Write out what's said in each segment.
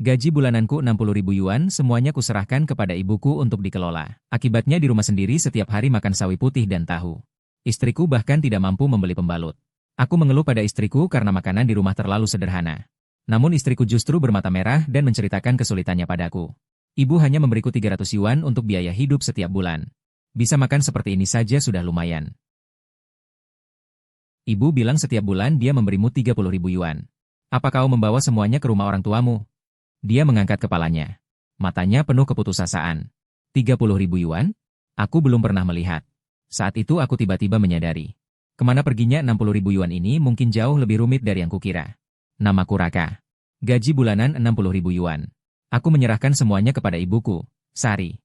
Gaji bulananku 60.000 yuan, semuanya kuserahkan kepada ibuku untuk dikelola. Akibatnya di rumah sendiri setiap hari makan sawi putih dan tahu. Istriku bahkan tidak mampu membeli pembalut. Aku mengeluh pada istriku karena makanan di rumah terlalu sederhana. Namun istriku justru bermata merah dan menceritakan kesulitannya padaku. Ibu hanya memberiku 300 yuan untuk biaya hidup setiap bulan. Bisa makan seperti ini saja sudah lumayan. Ibu bilang setiap bulan dia memberimu 30.000 yuan. Apa kau membawa semuanya ke rumah orang tuamu? Dia mengangkat kepalanya. Matanya penuh keputusasaan. 30.000 yuan? Aku belum pernah melihat. Saat itu aku tiba-tiba menyadari. Kemana perginya 60.000 yuan ini mungkin jauh lebih rumit dari yang kukira. Namaku Raka. Gaji bulanan 60.000 yuan. Aku menyerahkan semuanya kepada ibuku, Sari.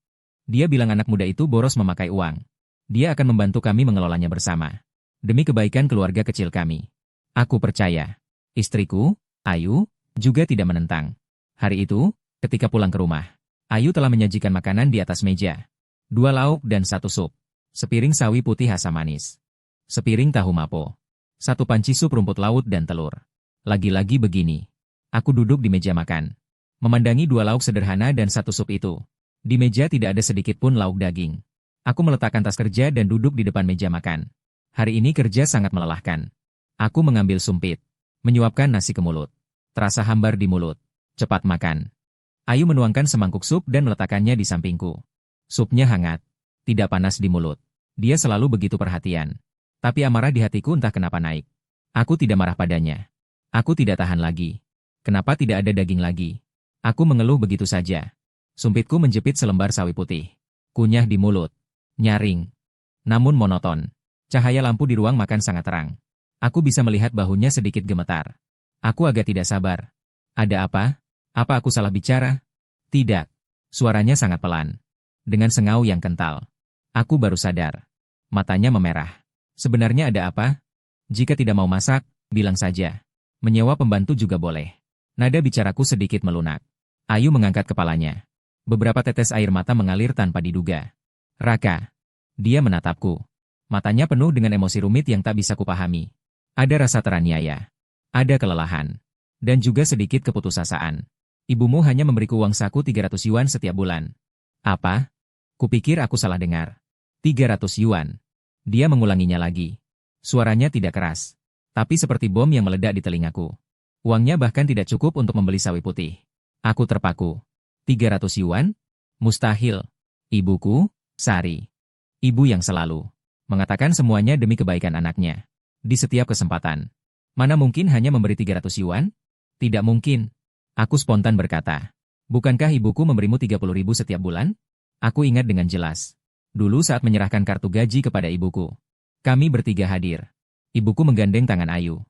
Dia bilang anak muda itu boros memakai uang. Dia akan membantu kami mengelolanya bersama. Demi kebaikan keluarga kecil kami. Aku percaya. Istriku, Ayu, juga tidak menentang. Hari itu, ketika pulang ke rumah, Ayu telah menyajikan makanan di atas meja. 2 lauk dan 1 sup. Sepiring sawi putih asam manis. Sepiring tahu mapo. 1 panci sup rumput laut dan telur. Lagi-lagi begini. Aku duduk di meja makan. Memandangi 2 lauk sederhana dan 1 sup itu. Di meja tidak ada sedikit pun lauk daging. Aku meletakkan tas kerja dan duduk di depan meja makan. Hari ini kerja sangat melelahkan. Aku mengambil sumpit. Menyuapkan nasi ke mulut. Terasa hambar di mulut. Cepat makan. Ayu menuangkan semangkuk sup dan meletakkannya di sampingku. Supnya hangat. Tidak panas di mulut. Dia selalu begitu perhatian. Tapi amarah di hatiku entah kenapa naik. Aku tidak marah padanya. Aku tidak tahan lagi. Kenapa tidak ada daging lagi? Aku mengeluh begitu saja. Sumpitku menjepit selembar sawi putih. Kunyah di mulut. Nyaring. Namun monoton. Cahaya lampu di ruang makan sangat terang. Aku bisa melihat bahunya sedikit gemetar. Aku agak tidak sabar. Ada apa? Apa aku salah bicara? Tidak. Suaranya sangat pelan. Dengan sengau yang kental. Aku baru sadar. Matanya memerah. Sebenarnya ada apa? Jika tidak mau masak, bilang saja. Menyewa pembantu juga boleh. Nada bicaraku sedikit melunak. Ayu mengangkat kepalanya. Beberapa tetes air mata mengalir tanpa diduga. Raka. Dia menatapku. Matanya penuh dengan emosi rumit yang tak bisa kupahami. Ada rasa teraniaya. Ada kelelahan. Dan juga sedikit keputusasaan. Ibumu hanya memberiku uang saku 300 yuan setiap bulan. Apa? Kupikir aku salah dengar. 300 yuan. Dia mengulanginya lagi. Suaranya tidak keras. Tapi seperti bom yang meledak di telingaku. Uangnya bahkan tidak cukup untuk membeli sawi putih. Aku terpaku. 300 yuan? Mustahil. Ibuku, Sari. Ibu yang selalu mengatakan semuanya demi kebaikan anaknya. Di setiap kesempatan. Mana mungkin hanya memberi 300 yuan? Tidak mungkin. Aku spontan berkata. Bukankah ibuku memberimu 30.000 setiap bulan? Aku ingat dengan jelas. Dulu saat menyerahkan kartu gaji kepada ibuku. Kami bertiga hadir. Ibuku menggandeng tangan Ayu.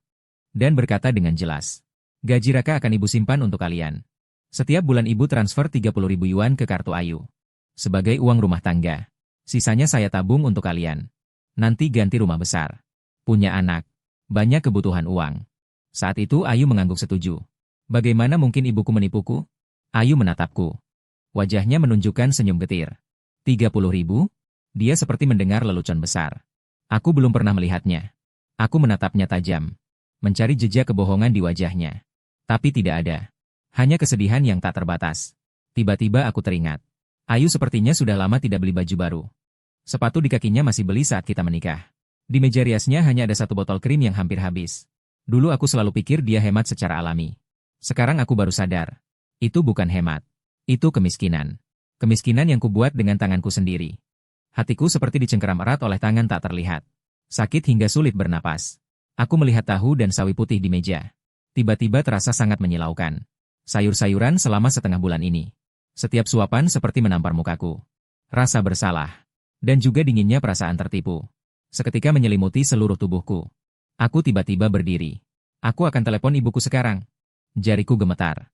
Dan berkata dengan jelas. Gaji Raka akan ibu simpan untuk kalian. Setiap bulan ibu transfer 30.000 yuan ke kartu Ayu. Sebagai uang rumah tangga. Sisanya saya tabung untuk kalian. Nanti ganti rumah besar. Punya anak. Banyak kebutuhan uang. Saat itu Ayu mengangguk setuju. Bagaimana mungkin ibuku menipuku? Ayu menatapku. Wajahnya menunjukkan senyum getir. 30.000? Dia seperti mendengar lelucon besar. Aku belum pernah melihatnya. Aku menatapnya tajam. Mencari jejak kebohongan di wajahnya. Tapi tidak ada. Hanya kesedihan yang tak terbatas. Tiba-tiba aku teringat. Ayu sepertinya sudah lama tidak beli baju baru. Sepatu di kakinya masih beli saat kita menikah. Di meja riasnya hanya ada 1 botol krim yang hampir habis. Dulu aku selalu pikir dia hemat secara alami. Sekarang aku baru sadar. Itu bukan hemat. Itu kemiskinan. Kemiskinan yang kubuat dengan tanganku sendiri. Hatiku seperti dicengkeram erat oleh tangan tak terlihat. Sakit hingga sulit bernapas. Aku melihat tahu dan sawi putih di meja. Tiba-tiba terasa sangat menyilaukan. Sayur-sayuran selama setengah bulan ini. Setiap suapan seperti menampar mukaku. Rasa bersalah. Dan juga dinginnya perasaan tertipu. Seketika menyelimuti seluruh tubuhku. Aku tiba-tiba berdiri. Aku akan telepon ibuku sekarang. Jariku gemetar.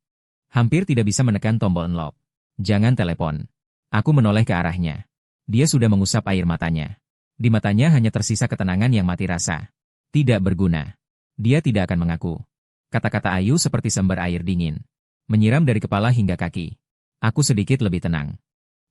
Hampir tidak bisa menekan tombol unlock. Jangan telepon. Aku menoleh ke arahnya. Dia sudah mengusap air matanya. Di matanya hanya tersisa ketenangan yang mati rasa. Tidak berguna. Dia tidak akan mengaku. Kata-kata Ayu seperti seember air dingin. Menyiram dari kepala hingga kaki. Aku sedikit lebih tenang.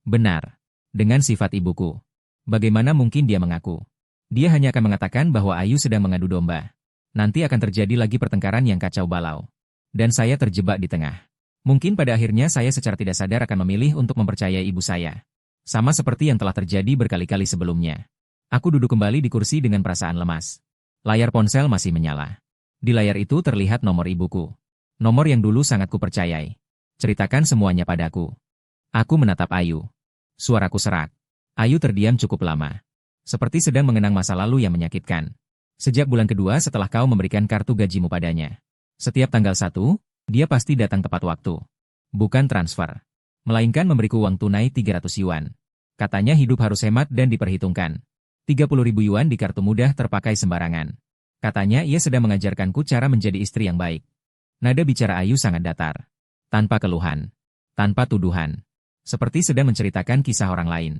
Benar. Dengan sifat ibuku. Bagaimana mungkin dia mengaku? Dia hanya akan mengatakan bahwa Ayu sedang mengadu domba. Nanti akan terjadi lagi pertengkaran yang kacau balau. Dan saya terjebak di tengah. Mungkin pada akhirnya saya secara tidak sadar akan memilih untuk mempercayai ibu saya. Sama seperti yang telah terjadi berkali-kali sebelumnya. Aku duduk kembali di kursi dengan perasaan lemas. Layar ponsel masih menyala. Di layar itu terlihat nomor ibuku. Nomor yang dulu sangat kupercayai. Ceritakan semuanya padaku. Aku menatap Ayu. Suaraku serak. Ayu terdiam cukup lama. Seperti sedang mengenang masa lalu yang menyakitkan. Sejak bulan kedua setelah kau memberikan kartu gajimu padanya. Setiap tanggal 1, dia pasti datang tepat waktu. Bukan transfer. Melainkan memberiku uang tunai 300 yuan. Katanya hidup harus hemat dan diperhitungkan. 30.000 yuan di kartu mudah terpakai sembarangan. Katanya ia sedang mengajarkanku cara menjadi istri yang baik. Nada bicara Ayu sangat datar. Tanpa keluhan. Tanpa tuduhan. Seperti sedang menceritakan kisah orang lain.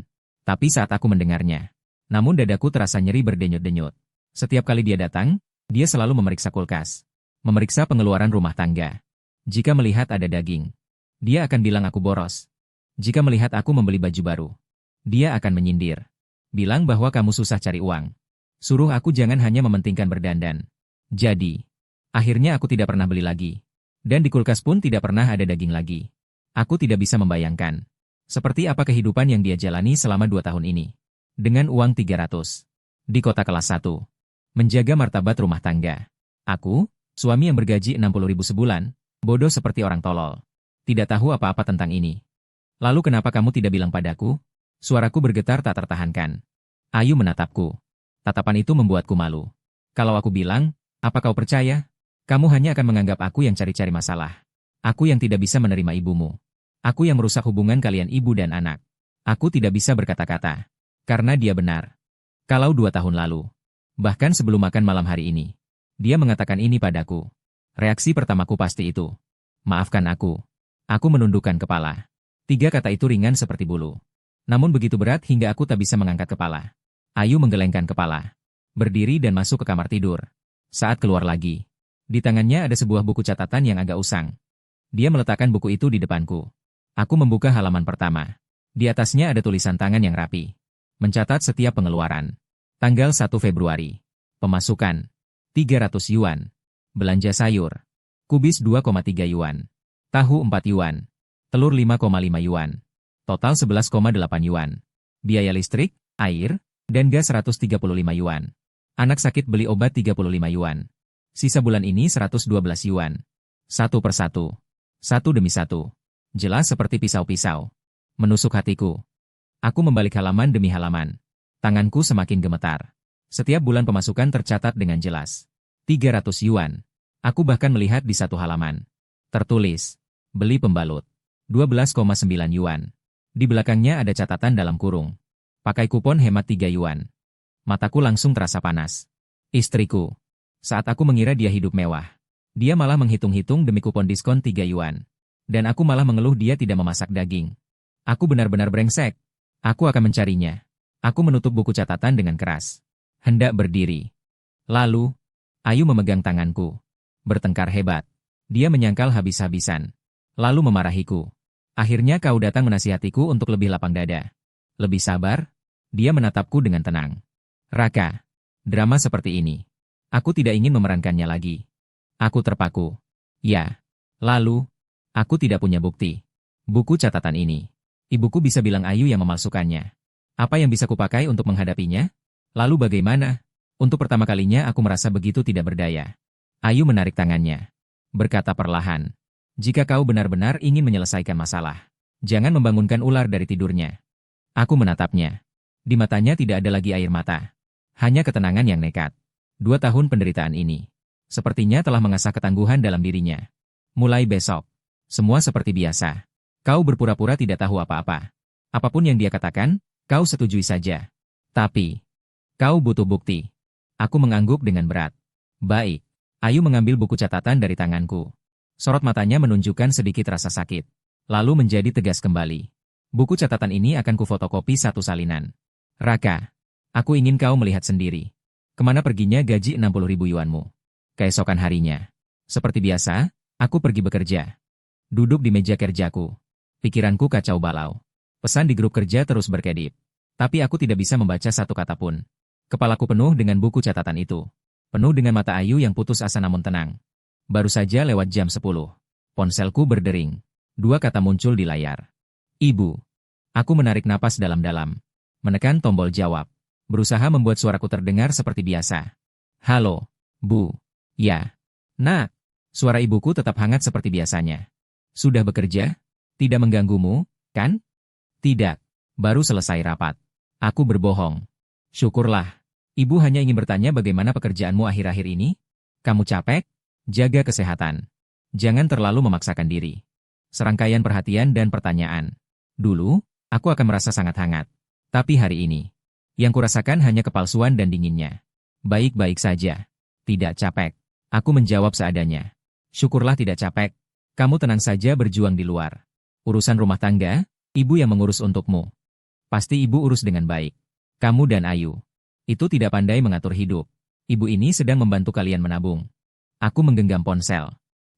Tapi saat aku mendengarnya. Namun dadaku terasa nyeri berdenyut-denyut. Setiap kali dia datang, dia selalu memeriksa kulkas. Memeriksa pengeluaran rumah tangga. Jika melihat ada daging, dia akan bilang aku boros. Jika melihat aku membeli baju baru, dia akan menyindir. Bilang bahwa kamu susah cari uang. Suruh aku jangan hanya mementingkan berdandan. Jadi, akhirnya aku tidak pernah beli lagi. Dan di kulkas pun tidak pernah ada daging lagi. Aku tidak bisa membayangkan. Seperti apa kehidupan yang dia jalani selama 2 tahun ini. Dengan uang 300. Di kota kelas 1. Menjaga martabat rumah tangga. Aku, suami yang bergaji 60.000 sebulan, bodoh seperti orang tolol. Tidak tahu apa-apa tentang ini. Lalu kenapa kamu tidak bilang padaku? Suaraku bergetar tak tertahankan. Ayu menatapku. Tatapan itu membuatku malu. Kalau aku bilang, apa kau percaya? Kamu hanya akan menganggap aku yang cari-cari masalah. Aku yang tidak bisa menerima ibumu. Aku yang merusak hubungan kalian ibu dan anak. Aku tidak bisa berkata-kata. Karena dia benar. Kalau 2 tahun lalu. Bahkan sebelum makan malam hari ini. Dia mengatakan ini padaku. Reaksi pertamaku pasti itu. Maafkan aku. Aku menundukkan kepala. 3 kata itu ringan seperti bulu. Namun begitu berat hingga aku tak bisa mengangkat kepala. Ayu menggelengkan kepala. Berdiri dan masuk ke kamar tidur. Saat keluar lagi. Di tangannya ada sebuah buku catatan yang agak usang. Dia meletakkan buku itu di depanku. Aku membuka halaman pertama. Di atasnya ada tulisan tangan yang rapi. Mencatat setiap pengeluaran. Tanggal 1 Februari. Pemasukan. 300 yuan. Belanja sayur. Kubis 2,3 yuan. Tahu 4 yuan. Telur 5,5 yuan. Total 11,8 yuan. Biaya listrik, air, dan gas 135 yuan. Anak sakit beli obat 35 yuan. Sisa bulan ini 112 yuan. Satu persatu. Satu demi satu. Jelas seperti pisau-pisau. Menusuk hatiku. Aku membalik halaman demi halaman. Tanganku semakin gemetar. Setiap bulan pemasukan tercatat dengan jelas. 300 yuan. Aku bahkan melihat di satu halaman. Tertulis. Beli pembalut. 12,9 yuan. Di belakangnya ada catatan dalam kurung. Pakai kupon hemat 3 yuan. Mataku langsung terasa panas. Istriku. Saat aku mengira dia hidup mewah. Dia malah menghitung-hitung demi kupon diskon 3 yuan. Dan aku malah mengeluh dia tidak memasak daging. Aku benar-benar brengsek. Aku akan mencarinya. Aku menutup buku catatan dengan keras. Hendak berdiri. Lalu, Ayu memegang tanganku. Bertengkar hebat. Dia menyangkal habis-habisan. Lalu memarahiku. Akhirnya kau datang menasihatiku untuk lebih lapang dada. Lebih sabar? Dia menatapku dengan tenang. Raka, drama seperti ini. Aku tidak ingin memerankannya lagi. Aku terpaku. Ya. Lalu, aku tidak punya bukti. Buku catatan ini. Ibuku bisa bilang Ayu yang memalsukannya. Apa yang bisa kupakai untuk menghadapinya? Lalu bagaimana? Untuk pertama kalinya aku merasa begitu tidak berdaya. Ayu menarik tangannya. Berkata perlahan. Jika kau benar-benar ingin menyelesaikan masalah, jangan membangunkan ular dari tidurnya. Aku menatapnya. Di matanya tidak ada lagi air mata. Hanya ketenangan yang nekat. 2 tahun penderitaan ini. Sepertinya telah mengasah ketangguhan dalam dirinya. Mulai besok. Semua seperti biasa. Kau berpura-pura tidak tahu apa-apa. Apapun yang dia katakan, kau setujui saja. Tapi, kau butuh bukti. Aku mengangguk dengan berat. Baik. Ayu mengambil buku catatan dari tanganku. Sorot matanya menunjukkan sedikit rasa sakit. Lalu menjadi tegas kembali. Buku catatan ini akan kufotokopi satu salinan. Raka, aku ingin kau melihat sendiri. Kemana perginya gaji 60.000 yuanmu? Keesokan harinya. Seperti biasa, aku pergi bekerja. Duduk di meja kerjaku. Pikiranku kacau balau. Pesan di grup kerja terus berkedip. Tapi aku tidak bisa membaca satu kata pun. Kepalaku penuh dengan buku catatan itu. Penuh dengan mata Ayu yang putus asa namun tenang. Baru saja lewat jam 10. Ponselku berdering. Dua kata muncul di layar. Ibu. Aku menarik napas dalam-dalam. Menekan tombol jawab. Berusaha membuat suaraku terdengar seperti biasa. Halo, Bu. Ya. Nak. Suara ibuku tetap hangat seperti biasanya. Sudah bekerja? Tidak mengganggumu, kan? Tidak. Baru selesai rapat. Aku berbohong. Syukurlah. Ibu hanya ingin bertanya bagaimana pekerjaanmu akhir-akhir ini? Kamu capek? Jaga kesehatan. Jangan terlalu memaksakan diri. Serangkaian perhatian dan pertanyaan. Dulu, aku akan merasa sangat hangat. Tapi hari ini, yang kurasakan hanya kepalsuan dan dinginnya. Baik-baik saja. Tidak capek. Aku menjawab seadanya. Syukurlah tidak capek. Kamu tenang saja berjuang di luar. Urusan rumah tangga, ibu yang mengurus untukmu. Pasti ibu urus dengan baik. Kamu dan Ayu. Itu tidak pandai mengatur hidup. Ibu ini sedang membantu kalian menabung. Aku menggenggam ponsel.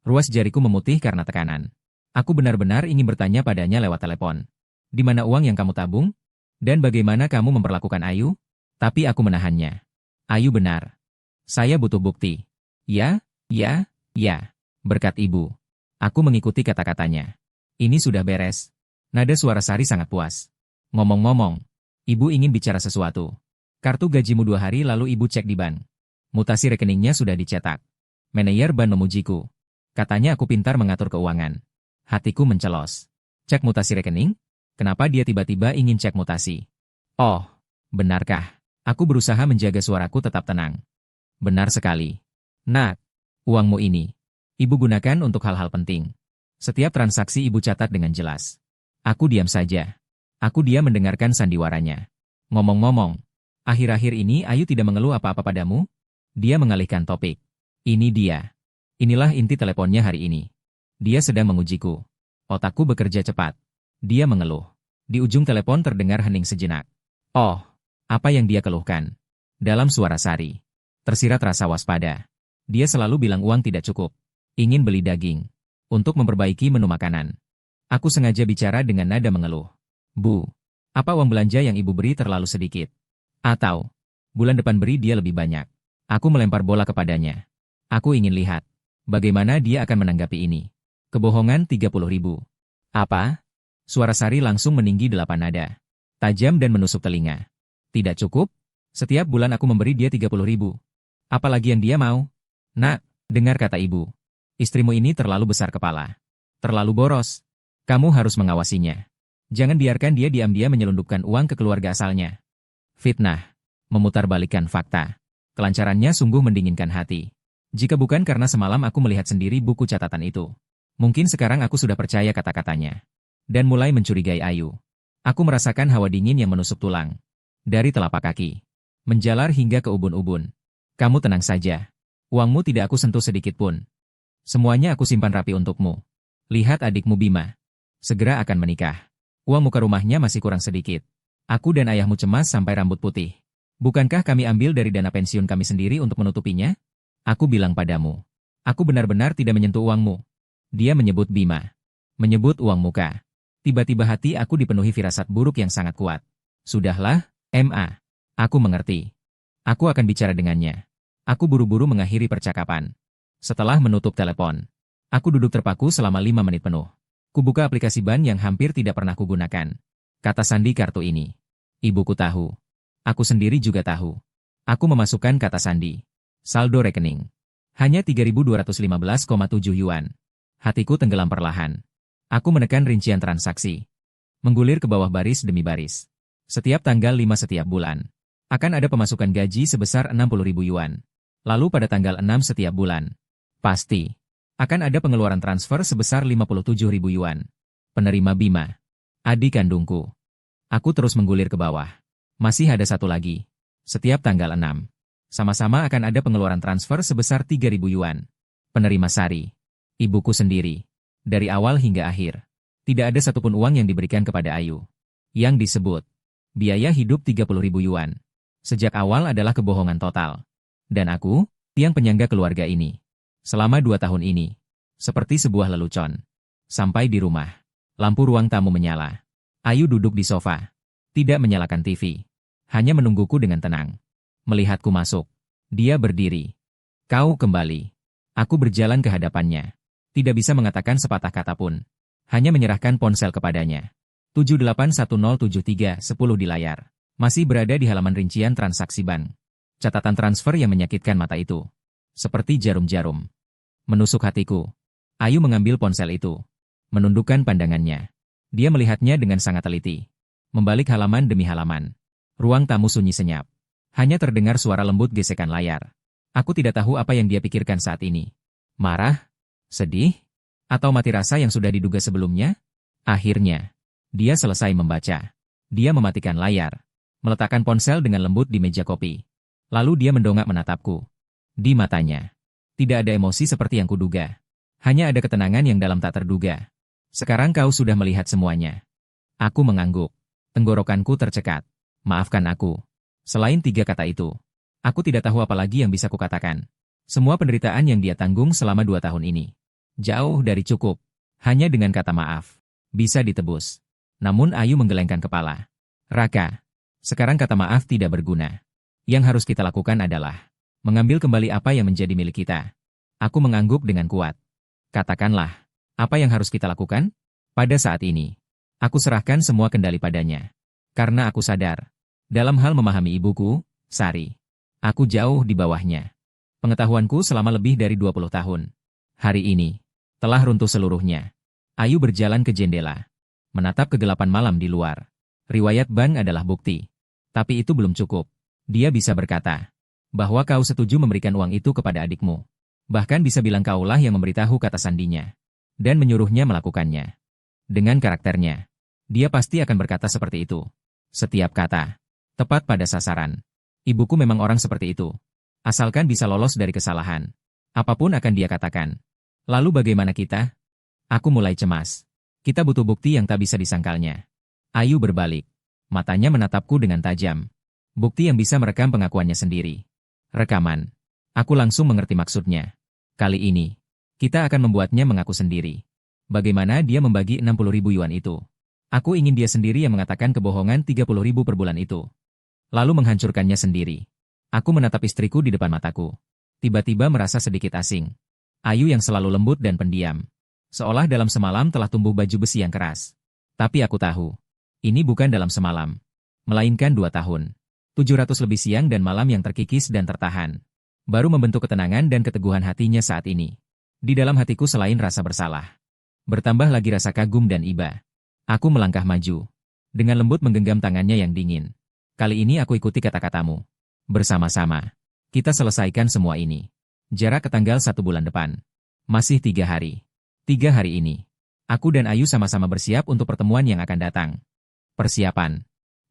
Ruas jariku memutih karena tekanan. Aku benar-benar ingin bertanya padanya lewat telepon. Di mana uang yang kamu tabung? Dan bagaimana kamu memperlakukan Ayu? Tapi aku menahannya. Ayu benar. Saya butuh bukti. Ya, ya, ya. Berkat ibu. Aku mengikuti kata-katanya. Ini sudah beres. Nada suara Sari sangat puas. Ngomong-ngomong, ibu ingin bicara sesuatu. Kartu gajimu 2 hari lalu ibu cek di bank. Mutasi rekeningnya sudah dicetak. Manajer bank memujiku. Katanya aku pintar mengatur keuangan. Hatiku mencelos. Cek mutasi rekening? Kenapa dia tiba-tiba ingin cek mutasi? Oh, benarkah? Aku berusaha menjaga suaraku tetap tenang. Benar sekali. Nak, uangmu ini. Ibu gunakan untuk hal-hal penting. Setiap transaksi ibu catat dengan jelas. Aku diam saja. Aku diam mendengarkan sandiwaranya. Ngomong-ngomong, akhir-akhir ini Ayu tidak mengeluh apa-apa padamu? Dia mengalihkan topik. Ini dia. Inilah inti teleponnya hari ini. Dia sedang mengujiku. Otakku bekerja cepat. Dia mengeluh. Di ujung telepon terdengar hening sejenak. Oh, apa yang dia keluhkan? Dalam suara Sari. Tersirat rasa waspada. Dia selalu bilang uang tidak cukup. Ingin beli daging. Untuk memperbaiki menu makanan. Aku sengaja bicara dengan nada mengeluh. Bu, apa uang belanja yang ibu beri terlalu sedikit? Atau, bulan depan beri dia lebih banyak. Aku melempar bola kepadanya. Aku ingin lihat. Bagaimana dia akan menanggapi ini. Kebohongan 30.000. Apa? Suara Sari langsung meninggi 8 nada. Tajam dan menusuk telinga. Tidak cukup? Setiap bulan aku memberi dia 30.000. Apalagi yang dia mau? Nak, dengar kata ibu. Istrimu ini terlalu besar kepala. Terlalu boros. Kamu harus mengawasinya. Jangan biarkan dia diam-diam menyelundupkan uang ke keluarga asalnya. Fitnah. Memutarbalikkan fakta. Kelancarannya sungguh mendinginkan hati. Jika bukan karena semalam aku melihat sendiri buku catatan itu. Mungkin sekarang aku sudah percaya kata-katanya. Dan mulai mencurigai Ayu. Aku merasakan hawa dingin yang menusuk tulang. Dari telapak kaki. Menjalar hingga ke ubun-ubun. Kamu tenang saja. Uangmu tidak aku sentuh sedikit pun. Semuanya aku simpan rapi untukmu. Lihat adikmu Bima. Segera akan menikah. Uang muka rumahnya masih kurang sedikit. Aku dan ayahmu cemas sampai rambut putih. Bukankah kami ambil dari dana pensiun kami sendiri untuk menutupinya? Aku bilang padamu. Aku benar-benar tidak menyentuh uangmu. Dia menyebut Bima. Menyebut uang muka. Tiba-tiba hati aku dipenuhi firasat buruk yang sangat kuat. Sudahlah, Ma. Aku mengerti. Aku akan bicara dengannya. Aku buru-buru mengakhiri percakapan. Setelah menutup telepon, aku duduk terpaku selama 5 menit penuh. Kubuka aplikasi bank yang hampir tidak pernah kugunakan. Kata sandi kartu ini. Ibuku tahu. Aku sendiri juga tahu. Aku memasukkan kata sandi. Saldo rekening. Hanya 3.215,7 yuan. Hatiku tenggelam perlahan. Aku menekan rincian transaksi. Menggulir ke bawah baris demi baris. Setiap tanggal 5 setiap bulan. Akan ada pemasukan gaji sebesar 60.000 yuan. Lalu pada tanggal 6 setiap bulan. Pasti. Akan ada pengeluaran transfer sebesar 57.000 yuan. Penerima Bima. Adik kandungku. Aku terus menggulir ke bawah. Masih ada satu lagi. Setiap tanggal 6. Sama-sama akan ada pengeluaran transfer sebesar 3.000 yuan. Penerima Sari. Ibuku sendiri. Dari awal hingga akhir. Tidak ada satupun uang yang diberikan kepada Ayu. Yang disebut. Biaya hidup 30.000 yuan. Sejak awal adalah kebohongan total. Dan aku, tiang penyangga keluarga ini. Selama 2 tahun ini. Seperti sebuah lelucon. Sampai di rumah. Lampu ruang tamu menyala. Ayu duduk di sofa. Tidak menyalakan TV. Hanya menungguku dengan tenang. Melihatku masuk. Dia berdiri. Kau kembali. Aku berjalan ke hadapannya. Tidak bisa mengatakan sepatah kata pun. Hanya menyerahkan ponsel kepadanya. 78107310 di layar. Masih berada di halaman rincian transaksi bank. Catatan transfer yang menyakitkan mata itu. Seperti jarum-jarum. Menusuk hatiku. Ayu mengambil ponsel itu. Menundukkan pandangannya. Dia melihatnya dengan sangat teliti. Membalik halaman demi halaman. Ruang tamu sunyi senyap. Hanya terdengar suara lembut gesekan layar. Aku tidak tahu apa yang dia pikirkan saat ini. Marah? Sedih? Atau mati rasa yang sudah diduga sebelumnya? Akhirnya, dia selesai membaca. Dia mematikan layar. Meletakkan ponsel dengan lembut di meja kopi. Lalu dia mendongak menatapku. Di matanya. Tidak ada emosi seperti yang kuduga. Hanya ada ketenangan yang dalam tak terduga. Sekarang kau sudah melihat semuanya. Aku mengangguk. Tenggorokanku tercekat. Maafkan aku. Selain 3 kata itu, aku tidak tahu apa lagi yang bisa kukatakan. Semua penderitaan yang dia tanggung selama 2 tahun ini. Jauh dari cukup. Hanya dengan kata maaf. Bisa ditebus. Namun Ayu menggelengkan kepala. Raka, sekarang kata maaf tidak berguna. Yang harus kita lakukan adalah mengambil kembali apa yang menjadi milik kita. Aku mengangguk dengan kuat. Katakanlah, apa yang harus kita lakukan? Pada saat ini, aku serahkan semua kendali padanya. Karena aku sadar, dalam hal memahami ibuku, Sari, aku jauh di bawahnya. Pengetahuanku selama lebih dari 20 tahun. Hari ini, telah runtuh seluruhnya. Ayu berjalan ke jendela. Menatap kegelapan malam di luar. Riwayat bank adalah bukti. Tapi itu belum cukup. Dia bisa berkata, bahwa kau setuju memberikan uang itu kepada adikmu. Bahkan bisa bilang kaulah yang memberitahu kata sandinya. Dan menyuruhnya melakukannya. Dengan karakternya, dia pasti akan berkata seperti itu. Setiap kata, tepat pada sasaran. Ibuku memang orang seperti itu. Asalkan bisa lolos dari kesalahan. Apapun akan dia katakan. Lalu bagaimana kita? Aku mulai cemas. Kita butuh bukti yang tak bisa disangkalnya. Ayu berbalik. Matanya menatapku dengan tajam. Bukti yang bisa merekam pengakuannya sendiri. Rekaman. Aku langsung mengerti maksudnya. Kali ini, kita akan membuatnya mengaku sendiri. Bagaimana dia membagi 60.000 yuan itu? Aku ingin dia sendiri yang mengatakan kebohongan 30.000 per bulan itu. Lalu menghancurkannya sendiri. Aku menatap istriku di depan mataku. Tiba-tiba merasa sedikit asing. Ayu yang selalu lembut dan pendiam. Seolah dalam semalam telah tumbuh baju besi yang keras. Tapi aku tahu, ini bukan dalam semalam. Melainkan 2 tahun. 700 lebih siang dan malam yang terkikis dan tertahan. Baru membentuk ketenangan dan keteguhan hatinya saat ini. Di dalam hatiku selain rasa bersalah. Bertambah lagi rasa kagum dan iba. Aku melangkah maju. Dengan lembut menggenggam tangannya yang dingin. Kali ini aku ikuti kata-katamu. Bersama-sama. Kita selesaikan semua ini. Jarak ke tanggal 1 bulan depan. Masih 3 hari. 3 hari ini. Aku dan Ayu sama-sama bersiap untuk pertemuan yang akan datang. Persiapan.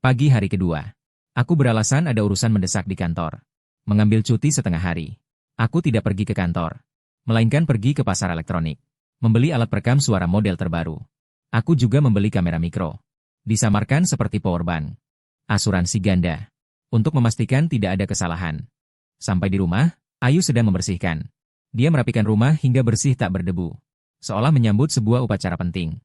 Pagi hari kedua. Aku beralasan ada urusan mendesak di kantor. Mengambil cuti setengah hari. Aku tidak pergi ke kantor. Melainkan pergi ke pasar elektronik. Membeli alat perekam suara model terbaru. Aku juga membeli kamera mikro. Disamarkan seperti powerbank. Asuransi ganda. Untuk memastikan tidak ada kesalahan. Sampai di rumah, Ayu sedang membersihkan. Dia merapikan rumah hingga bersih tak berdebu. Seolah menyambut sebuah upacara penting.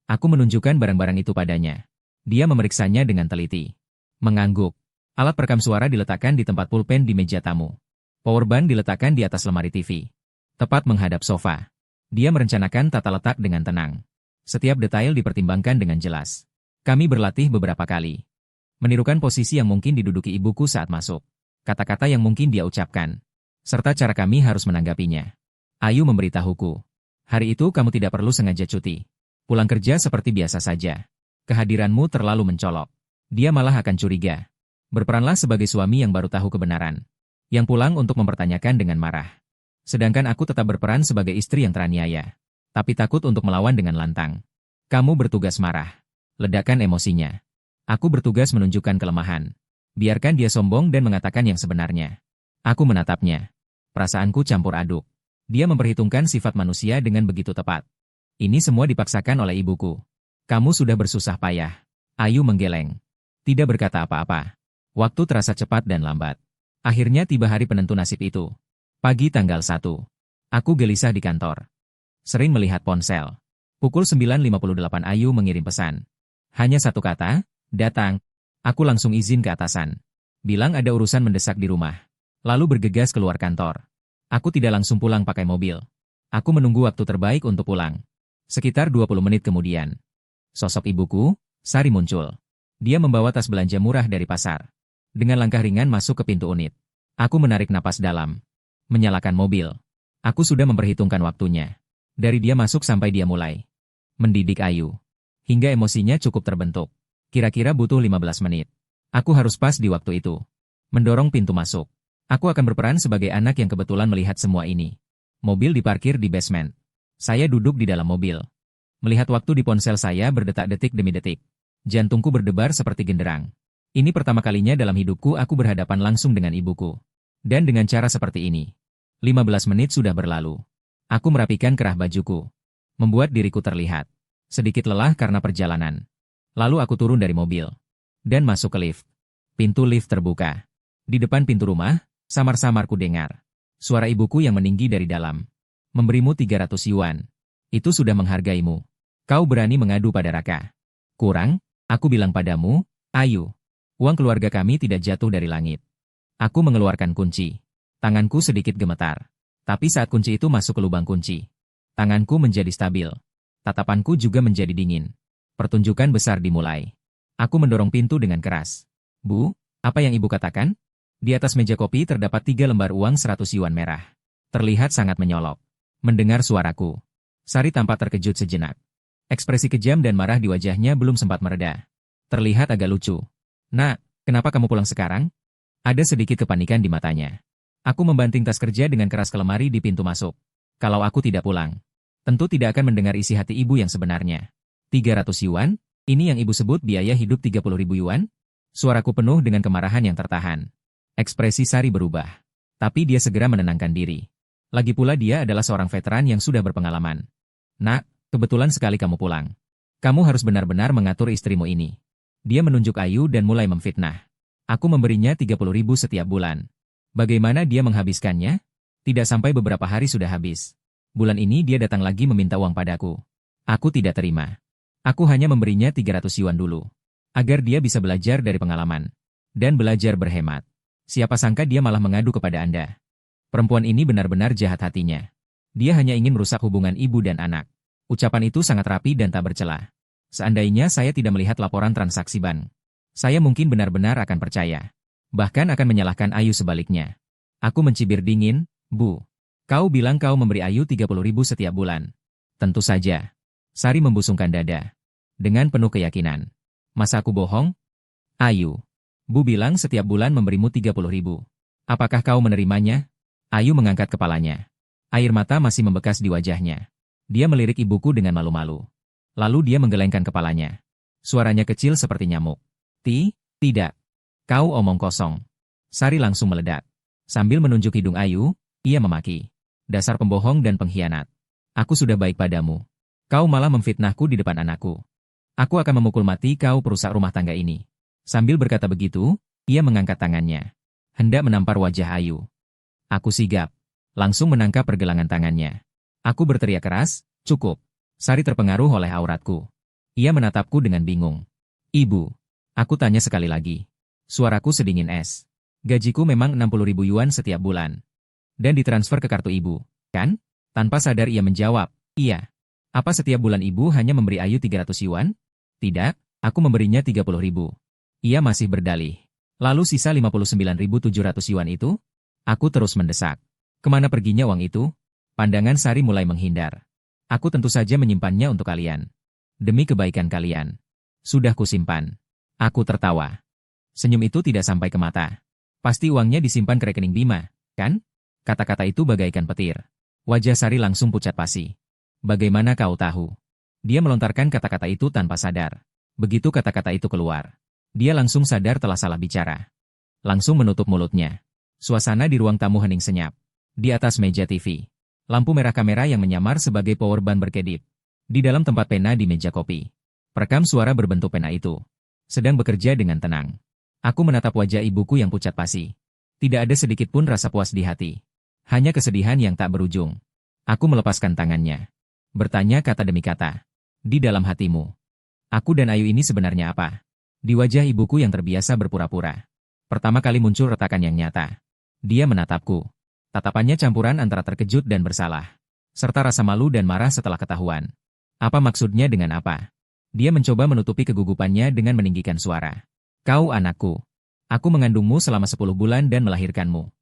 Aku menunjukkan barang-barang itu padanya. Dia memeriksanya dengan teliti. Mengangguk. Alat perekam suara diletakkan di tempat pulpen di meja tamu. Powerbank diletakkan di atas lemari TV. Tepat menghadap sofa. Dia merencanakan tata letak dengan tenang. Setiap detail dipertimbangkan dengan jelas. Kami berlatih beberapa kali. Menirukan posisi yang mungkin diduduki ibuku saat masuk. Kata-kata yang mungkin dia ucapkan. Serta cara kami harus menanggapinya. Ayu memberitahuku. Hari itu kamu tidak perlu sengaja cuti. Pulang kerja seperti biasa saja. Kehadiranmu terlalu mencolok. Dia malah akan curiga. Berperanlah sebagai suami yang baru tahu kebenaran. Yang pulang untuk mempertanyakan dengan marah. Sedangkan aku tetap berperan sebagai istri yang teraniaya. Tapi takut untuk melawan dengan lantang. Kamu bertugas marah. Ledakan emosinya. Aku bertugas menunjukkan kelemahan. Biarkan dia sombong dan mengatakan yang sebenarnya. Aku menatapnya. Perasaanku campur aduk. Dia memperhitungkan sifat manusia dengan begitu tepat. Ini semua dipaksakan oleh ibuku. Kamu sudah bersusah payah. Ayu menggeleng. Tidak berkata apa-apa. Waktu terasa cepat dan lambat. Akhirnya tiba hari penentu nasib itu. Pagi tanggal 1. Aku gelisah di kantor. Sering melihat ponsel. Pukul 9.58 Ayu mengirim pesan. Hanya satu kata, datang. Aku langsung izin ke atasan. Bilang ada urusan mendesak di rumah. Lalu bergegas keluar kantor. Aku tidak langsung pulang pakai mobil. Aku menunggu waktu terbaik untuk pulang. Sekitar 20 menit kemudian, sosok ibuku, Sari muncul. Dia membawa tas belanja murah dari pasar. Dengan langkah ringan masuk ke pintu unit. Aku menarik napas dalam. Menyalakan mobil. Aku sudah memperhitungkan waktunya. Dari dia masuk sampai dia mulai mendidik Ayu. Hingga emosinya cukup terbentuk. Kira-kira butuh 15 menit. Aku harus pas di waktu itu. Mendorong pintu masuk. Aku akan berperan sebagai anak yang kebetulan melihat semua ini. Mobil diparkir di basement. Saya duduk di dalam mobil. Melihat waktu di ponsel saya berdetak detik demi detik. Jantungku berdebar seperti genderang. Ini pertama kalinya dalam hidupku aku berhadapan langsung dengan ibuku. Dan dengan cara seperti ini. 15 menit sudah berlalu. Aku merapikan kerah bajuku. Membuat diriku terlihat sedikit lelah karena perjalanan. Lalu aku turun dari mobil. Dan masuk ke lift. Pintu lift terbuka. Di depan pintu rumah, samar-samar ku dengar suara ibuku yang meninggi dari dalam. Memberimu 300 yuan. Itu sudah menghargaimu. Kau berani mengadu pada Raka. Kurang, aku bilang padamu, Ayu. Uang keluarga kami tidak jatuh dari langit. Aku mengeluarkan kunci. Tanganku sedikit gemetar. Tapi saat kunci itu masuk ke lubang kunci, tanganku menjadi stabil. Tatapanku juga menjadi dingin. Pertunjukan besar dimulai. Aku mendorong pintu dengan keras. Bu, apa yang ibu katakan? Di atas meja kopi terdapat 3 lembar uang 100 yuan merah. Terlihat sangat menyolok. Mendengar suaraku, Sari tampak terkejut sejenak. Ekspresi kejam dan marah di wajahnya belum sempat mereda. Terlihat agak lucu. Nak, kenapa kamu pulang sekarang? Ada sedikit kepanikan di matanya. Aku membanting tas kerja dengan keras ke lemari di pintu masuk. Kalau aku tidak pulang, tentu tidak akan mendengar isi hati ibu yang sebenarnya. 300 yuan? Ini yang ibu sebut biaya hidup 30.000 yuan? Suaraku penuh dengan kemarahan yang tertahan. Ekspresi Sari berubah. Tapi dia segera menenangkan diri. Lagi pula dia adalah seorang veteran yang sudah berpengalaman. Nak, kebetulan sekali kamu pulang. Kamu harus benar-benar mengatur istrimu ini. Dia menunjuk Ayu dan mulai memfitnah. Aku memberinya 30.000 setiap bulan. Bagaimana dia menghabiskannya? Tidak sampai beberapa hari sudah habis. Bulan ini dia datang lagi meminta uang padaku. Aku tidak terima. Aku hanya memberinya 300 yuan dulu. Agar dia bisa belajar dari pengalaman. Dan belajar berhemat. Siapa sangka dia malah mengadu kepada Anda. Perempuan ini benar-benar jahat hatinya. Dia hanya ingin merusak hubungan ibu dan anak. Ucapan itu sangat rapi dan tak bercela. Seandainya saya tidak melihat laporan transaksi bank, saya mungkin benar-benar akan percaya. Bahkan akan menyalahkan Ayu sebaliknya. Aku mencibir dingin, Bu. Kau bilang kau memberi Ayu 30.000 setiap bulan. Tentu saja. Sari membusungkan dada. Dengan penuh keyakinan. Masa aku bohong? Ayu. Bu bilang setiap bulan memberimu 30.000. Apakah kau menerimanya? Ayu mengangkat kepalanya. Air mata masih membekas di wajahnya. Dia melirik ibuku dengan malu-malu. Lalu dia menggelengkan kepalanya. Suaranya kecil seperti nyamuk. Tidak. Kau omong kosong. Sari langsung meledak. Sambil menunjuk hidung Ayu, ia memaki. Dasar pembohong dan pengkhianat. Aku sudah baik padamu. Kau malah memfitnahku di depan anakku. Aku akan memukul mati kau perusak rumah tangga ini. Sambil berkata begitu, ia mengangkat tangannya. Hendak menampar wajah Ayu. Aku sigap. Langsung menangkap pergelangan tangannya. Aku berteriak keras, cukup. Sari terpengaruh oleh auratku. Ia menatapku dengan bingung. Ibu. Aku tanya sekali lagi. Suaraku sedingin es. Gajiku memang 60.000 yuan setiap bulan. Dan ditransfer ke kartu ibu, kan? Tanpa sadar ia menjawab, iya. Apa setiap bulan ibu hanya memberi Ayu 300 yuan? Tidak, aku memberinya 30.000. Ia masih berdalih. Lalu sisa 59.700 yuan itu? Aku terus mendesak. Kemana perginya uang itu? Pandangan Sari mulai menghindar. Aku tentu saja menyimpannya untuk kalian. Demi kebaikan kalian. Sudah kusimpan. Aku tertawa. Senyum itu tidak sampai ke mata. Pasti uangnya disimpan ke rekening Bima, kan? Kata-kata itu bagaikan petir. Wajah Sari langsung pucat pasi. Bagaimana kau tahu? Dia melontarkan kata-kata itu tanpa sadar. Begitu kata-kata itu keluar, dia langsung sadar telah salah bicara. Langsung menutup mulutnya. Suasana di ruang tamu hening senyap. Di atas meja TV, lampu merah kamera yang menyamar sebagai power band berkedip. Di dalam tempat pena di meja kopi, perekam suara berbentuk pena itu sedang bekerja dengan tenang. Aku menatap wajah ibuku yang pucat pasi. Tidak ada sedikit pun rasa puas di hati. Hanya kesedihan yang tak berujung. Aku melepaskan tangannya. Bertanya kata demi kata. Di dalam hatimu, aku dan Ayu ini sebenarnya apa? Di wajah ibuku yang terbiasa berpura-pura, pertama kali muncul retakan yang nyata. Dia menatapku. Tatapannya campuran antara terkejut dan bersalah, serta rasa malu dan marah setelah ketahuan. Apa maksudnya dengan apa? Dia mencoba menutupi kegugupannya dengan meninggikan suara. Kau anakku. Aku mengandungmu selama 10 bulan dan melahirkanmu.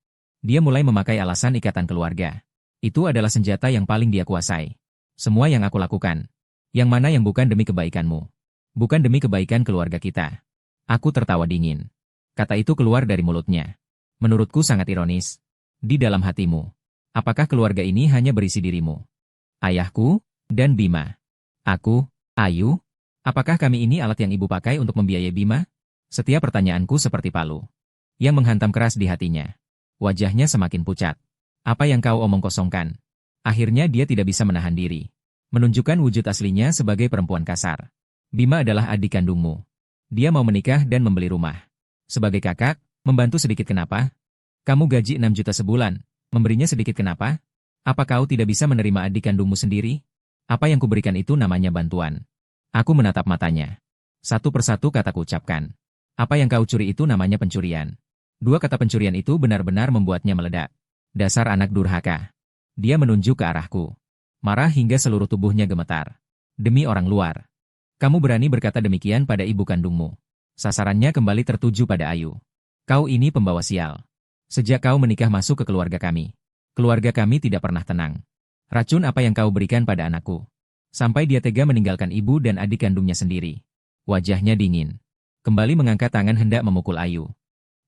Dia mulai memakai alasan ikatan keluarga. Itu adalah senjata yang paling dia kuasai. Semua yang aku lakukan. Yang mana yang bukan demi kebaikanmu. Bukan demi kebaikan keluarga kita. Aku tertawa dingin. Kata itu keluar dari mulutnya. Menurutku sangat ironis. Di dalam hatimu. Apakah keluarga ini hanya berisi dirimu? Ayahku, dan Bima. Aku, Ayu. Apakah kami ini alat yang ibu pakai untuk membiayai Bima? Setiap pertanyaanku seperti palu. Yang menghantam keras di hatinya. Wajahnya semakin pucat. Apa yang kau omong kosongkan? Akhirnya dia tidak bisa menahan diri. Menunjukkan wujud aslinya sebagai perempuan kasar. Bima adalah adik kandungmu. Dia mau menikah dan membeli rumah. Sebagai kakak, membantu sedikit kenapa? Kamu gaji 6 juta sebulan, memberinya sedikit kenapa? Apa kau tidak bisa menerima adik kandungmu sendiri? Apa yang kuberikan itu namanya bantuan. Aku menatap matanya. Satu persatu kataku ucapkan. Apa yang kau curi itu namanya pencurian. Dua kata pencurian itu benar-benar membuatnya meledak. Dasar anak durhaka. Dia menunjuk ke arahku. Marah hingga seluruh tubuhnya gemetar. Demi orang luar. Kamu berani berkata demikian pada ibu kandungmu. Sasarannya kembali tertuju pada Ayu. Kau ini pembawa sial. Sejak kau menikah masuk ke keluarga kami. Keluarga kami tidak pernah tenang. Racun apa yang kau berikan pada anakku? Sampai dia tega meninggalkan ibu dan adik kandungnya sendiri. Wajahnya dingin. Kembali mengangkat tangan hendak memukul Ayu.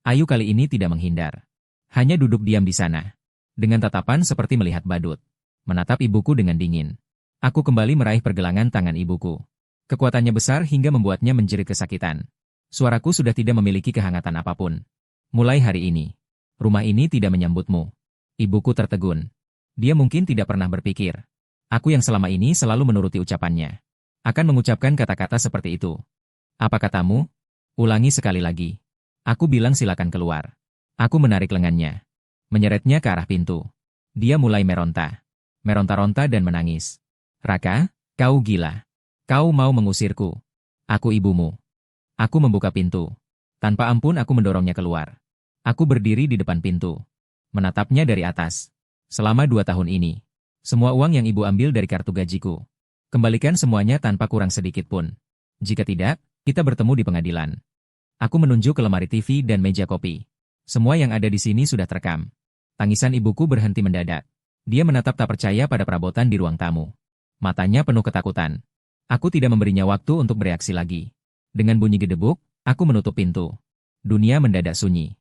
Ayu kali ini tidak menghindar. Hanya duduk diam di sana. Dengan tatapan seperti melihat badut. Menatap ibuku dengan dingin. Aku kembali meraih pergelangan tangan ibuku. Kekuatannya besar hingga membuatnya menjerit kesakitan. Suaraku sudah tidak memiliki kehangatan apapun. Mulai hari ini, rumah ini tidak menyambutmu. Ibuku tertegun. Dia mungkin tidak pernah berpikir. Aku yang selama ini selalu menuruti ucapannya. Akan mengucapkan kata-kata seperti itu. Apa katamu? Ulangi sekali lagi. Aku bilang silakan keluar. Aku menarik lengannya. Menyeretnya ke arah pintu. Dia mulai meronta. Meronta-ronta dan menangis. Raka, kau gila. Kau mau mengusirku. Aku ibumu. Aku membuka pintu. Tanpa ampun aku mendorongnya keluar. Aku berdiri di depan pintu. Menatapnya dari atas. Selama 2 tahun ini. Semua uang yang ibu ambil dari kartu gajiku. Kembalikan semuanya tanpa kurang sedikit pun. Jika tidak, kita bertemu di pengadilan. Aku menunjuk ke lemari TV dan meja kopi. Semua yang ada di sini sudah terekam. Tangisan ibuku berhenti mendadak. Dia menatap tak percaya pada perabotan di ruang tamu. Matanya penuh ketakutan. Aku tidak memberinya waktu untuk bereaksi lagi. Dengan bunyi gedebuk, aku menutup pintu. Dunia mendadak sunyi.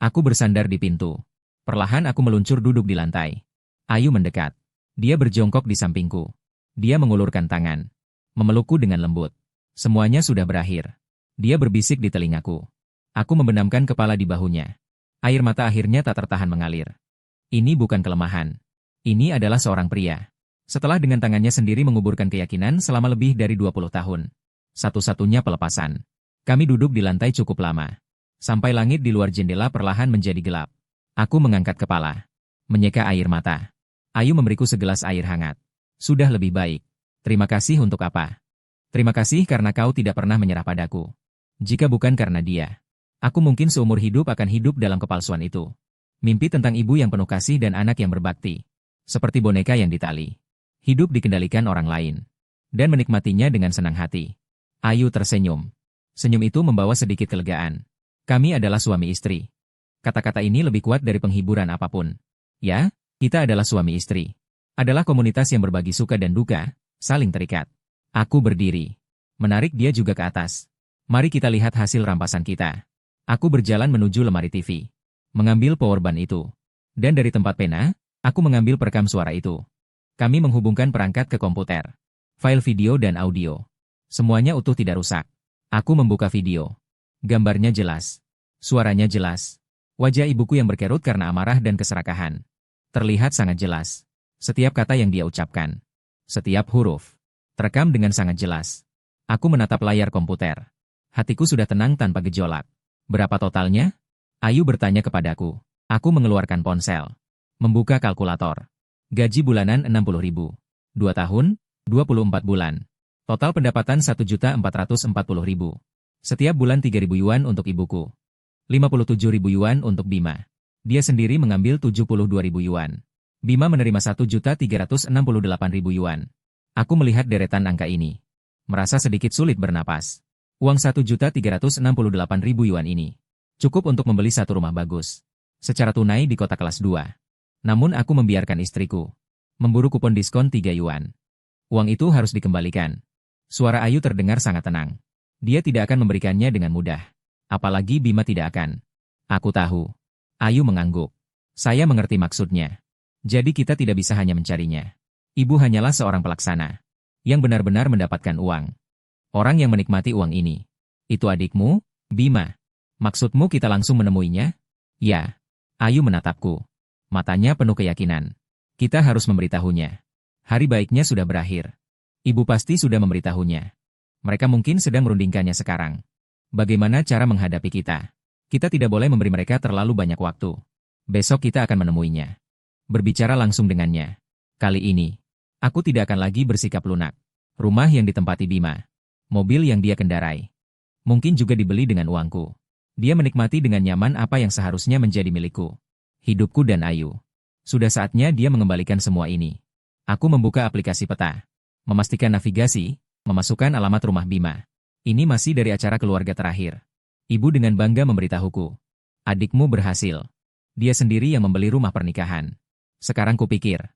Aku bersandar di pintu. Perlahan aku meluncur duduk di lantai. Ayu mendekat. Dia berjongkok di sampingku. Dia mengulurkan tangan. Memelukku dengan lembut. Semuanya sudah berakhir. Dia berbisik di telingaku. Aku membenamkan kepala di bahunya. Air mata akhirnya tak tertahan mengalir. Ini bukan kelemahan. Ini adalah seorang pria. Setelah dengan tangannya sendiri menguburkan keyakinan selama lebih dari 20 tahun. Satu-satunya pelepasan. Kami duduk di lantai cukup lama. Sampai langit di luar jendela perlahan menjadi gelap. Aku mengangkat kepala. Menyeka air mata. Ayu memberiku segelas air hangat. Sudah lebih baik. Terima kasih untuk apa? Terima kasih karena kau tidak pernah menyerah padaku. Jika bukan karena dia, aku mungkin seumur hidup akan hidup dalam kepalsuan itu. Mimpi tentang ibu yang penuh kasih dan anak yang berbakti. Seperti boneka yang ditali. Hidup dikendalikan orang lain. Dan menikmatinya dengan senang hati. Ayu tersenyum. Senyum itu membawa sedikit kelegaan. Kami adalah suami istri. Kata-kata ini lebih kuat dari penghiburan apapun. Ya, kita adalah suami istri. Adalah komunitas yang berbagi suka dan duka, saling terikat. Aku berdiri. Menarik dia juga ke atas. Mari kita lihat hasil rampasan kita. Aku berjalan menuju lemari TV. Mengambil powerbank itu. Dan dari tempat pena, aku mengambil perekam suara itu. Kami menghubungkan perangkat ke komputer. File video dan audio. Semuanya utuh tidak rusak. Aku membuka video. Gambarnya jelas. Suaranya jelas. Wajah ibuku yang berkerut karena amarah dan keserakahan. Terlihat sangat jelas. Setiap kata yang dia ucapkan. Setiap huruf. Terekam dengan sangat jelas. Aku menatap layar komputer. Hatiku sudah tenang tanpa gejolak. Berapa totalnya? Ayu bertanya kepadaku. Aku mengeluarkan ponsel. Membuka kalkulator. Gaji bulanan 60.000. 2 tahun, 24 bulan. Total pendapatan 1.440.000. Setiap bulan 3.000 yuan untuk ibuku. 57.000 yuan untuk Bima. Dia sendiri mengambil 72.000 yuan. Bima menerima 1.368.000 yuan. Aku melihat deretan angka ini. Merasa sedikit sulit bernapas. Uang 1.368.000 yuan ini cukup untuk membeli satu rumah bagus. Secara tunai di kota kelas 2. Namun aku membiarkan istriku memburu kupon diskon 3 yuan. Uang itu harus dikembalikan. Suara Ayu terdengar sangat tenang. Dia tidak akan memberikannya dengan mudah. Apalagi Bima tidak akan. Aku tahu. Ayu mengangguk. Saya mengerti maksudnya. Jadi kita tidak bisa hanya mencarinya. Ibu hanyalah seorang pelaksana yang benar-benar mendapatkan uang. Orang yang menikmati uang ini. Itu adikmu, Bima. Maksudmu kita langsung menemuinya? Ya. Ayu menatapku. Matanya penuh keyakinan. Kita harus memberitahunya. Hari baiknya sudah berakhir. Ibu pasti sudah memberitahunya. Mereka mungkin sedang merundingkannya sekarang. Bagaimana cara menghadapi kita? Kita tidak boleh memberi mereka terlalu banyak waktu. Besok kita akan menemuinya. Berbicara langsung dengannya. Kali ini, aku tidak akan lagi bersikap lunak. Rumah yang ditempati Bima. Mobil yang dia kendarai. Mungkin juga dibeli dengan uangku. Dia menikmati dengan nyaman apa yang seharusnya menjadi milikku. Hidupku dan Ayu. Sudah saatnya dia mengembalikan semua ini. Aku membuka aplikasi peta. Memastikan navigasi, memasukkan alamat rumah Bima. Ini masih dari acara keluarga terakhir. Ibu dengan bangga memberitahuku. Adikmu berhasil. Dia sendiri yang membeli rumah pernikahan. Sekarang kupikir.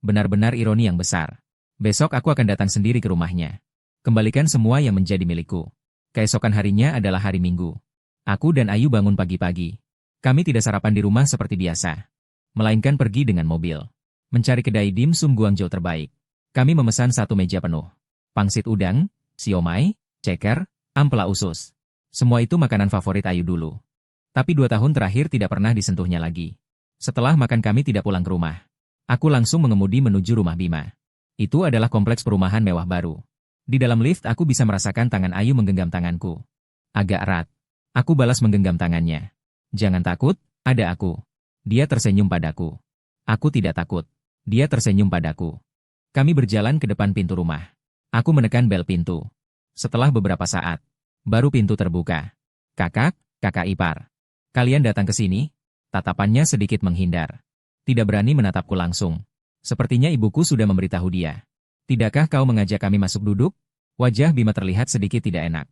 Benar-benar ironi yang besar. Besok aku akan datang sendiri ke rumahnya. Kembalikan semua yang menjadi milikku. Keesokan harinya adalah hari Minggu. Aku dan Ayu bangun pagi-pagi. Kami tidak sarapan di rumah seperti biasa. Melainkan pergi dengan mobil. Mencari kedai dimsum Guangzhou terbaik. Kami memesan satu meja penuh. Pangsit udang, siomay, ceker, ampela usus. Semua itu makanan favorit Ayu dulu. Tapi 2 tahun terakhir tidak pernah disentuhnya lagi. Setelah makan kami tidak pulang ke rumah. Aku langsung mengemudi menuju rumah Bima. Itu adalah kompleks perumahan mewah baru. Di dalam lift aku bisa merasakan tangan Ayu menggenggam tanganku. Agak erat. Aku balas menggenggam tangannya. Jangan takut, ada aku. Dia tersenyum padaku. Aku tidak takut. Dia tersenyum padaku. Kami berjalan ke depan pintu rumah. Aku menekan bel pintu. Setelah beberapa saat, baru pintu terbuka. Kakak ipar. Kalian datang ke sini? Tatapannya sedikit menghindar. Tidak berani menatapku langsung. Sepertinya ibuku sudah memberitahu dia. Tidakkah kau mengajak kami masuk duduk? Wajah Bima terlihat sedikit tidak enak.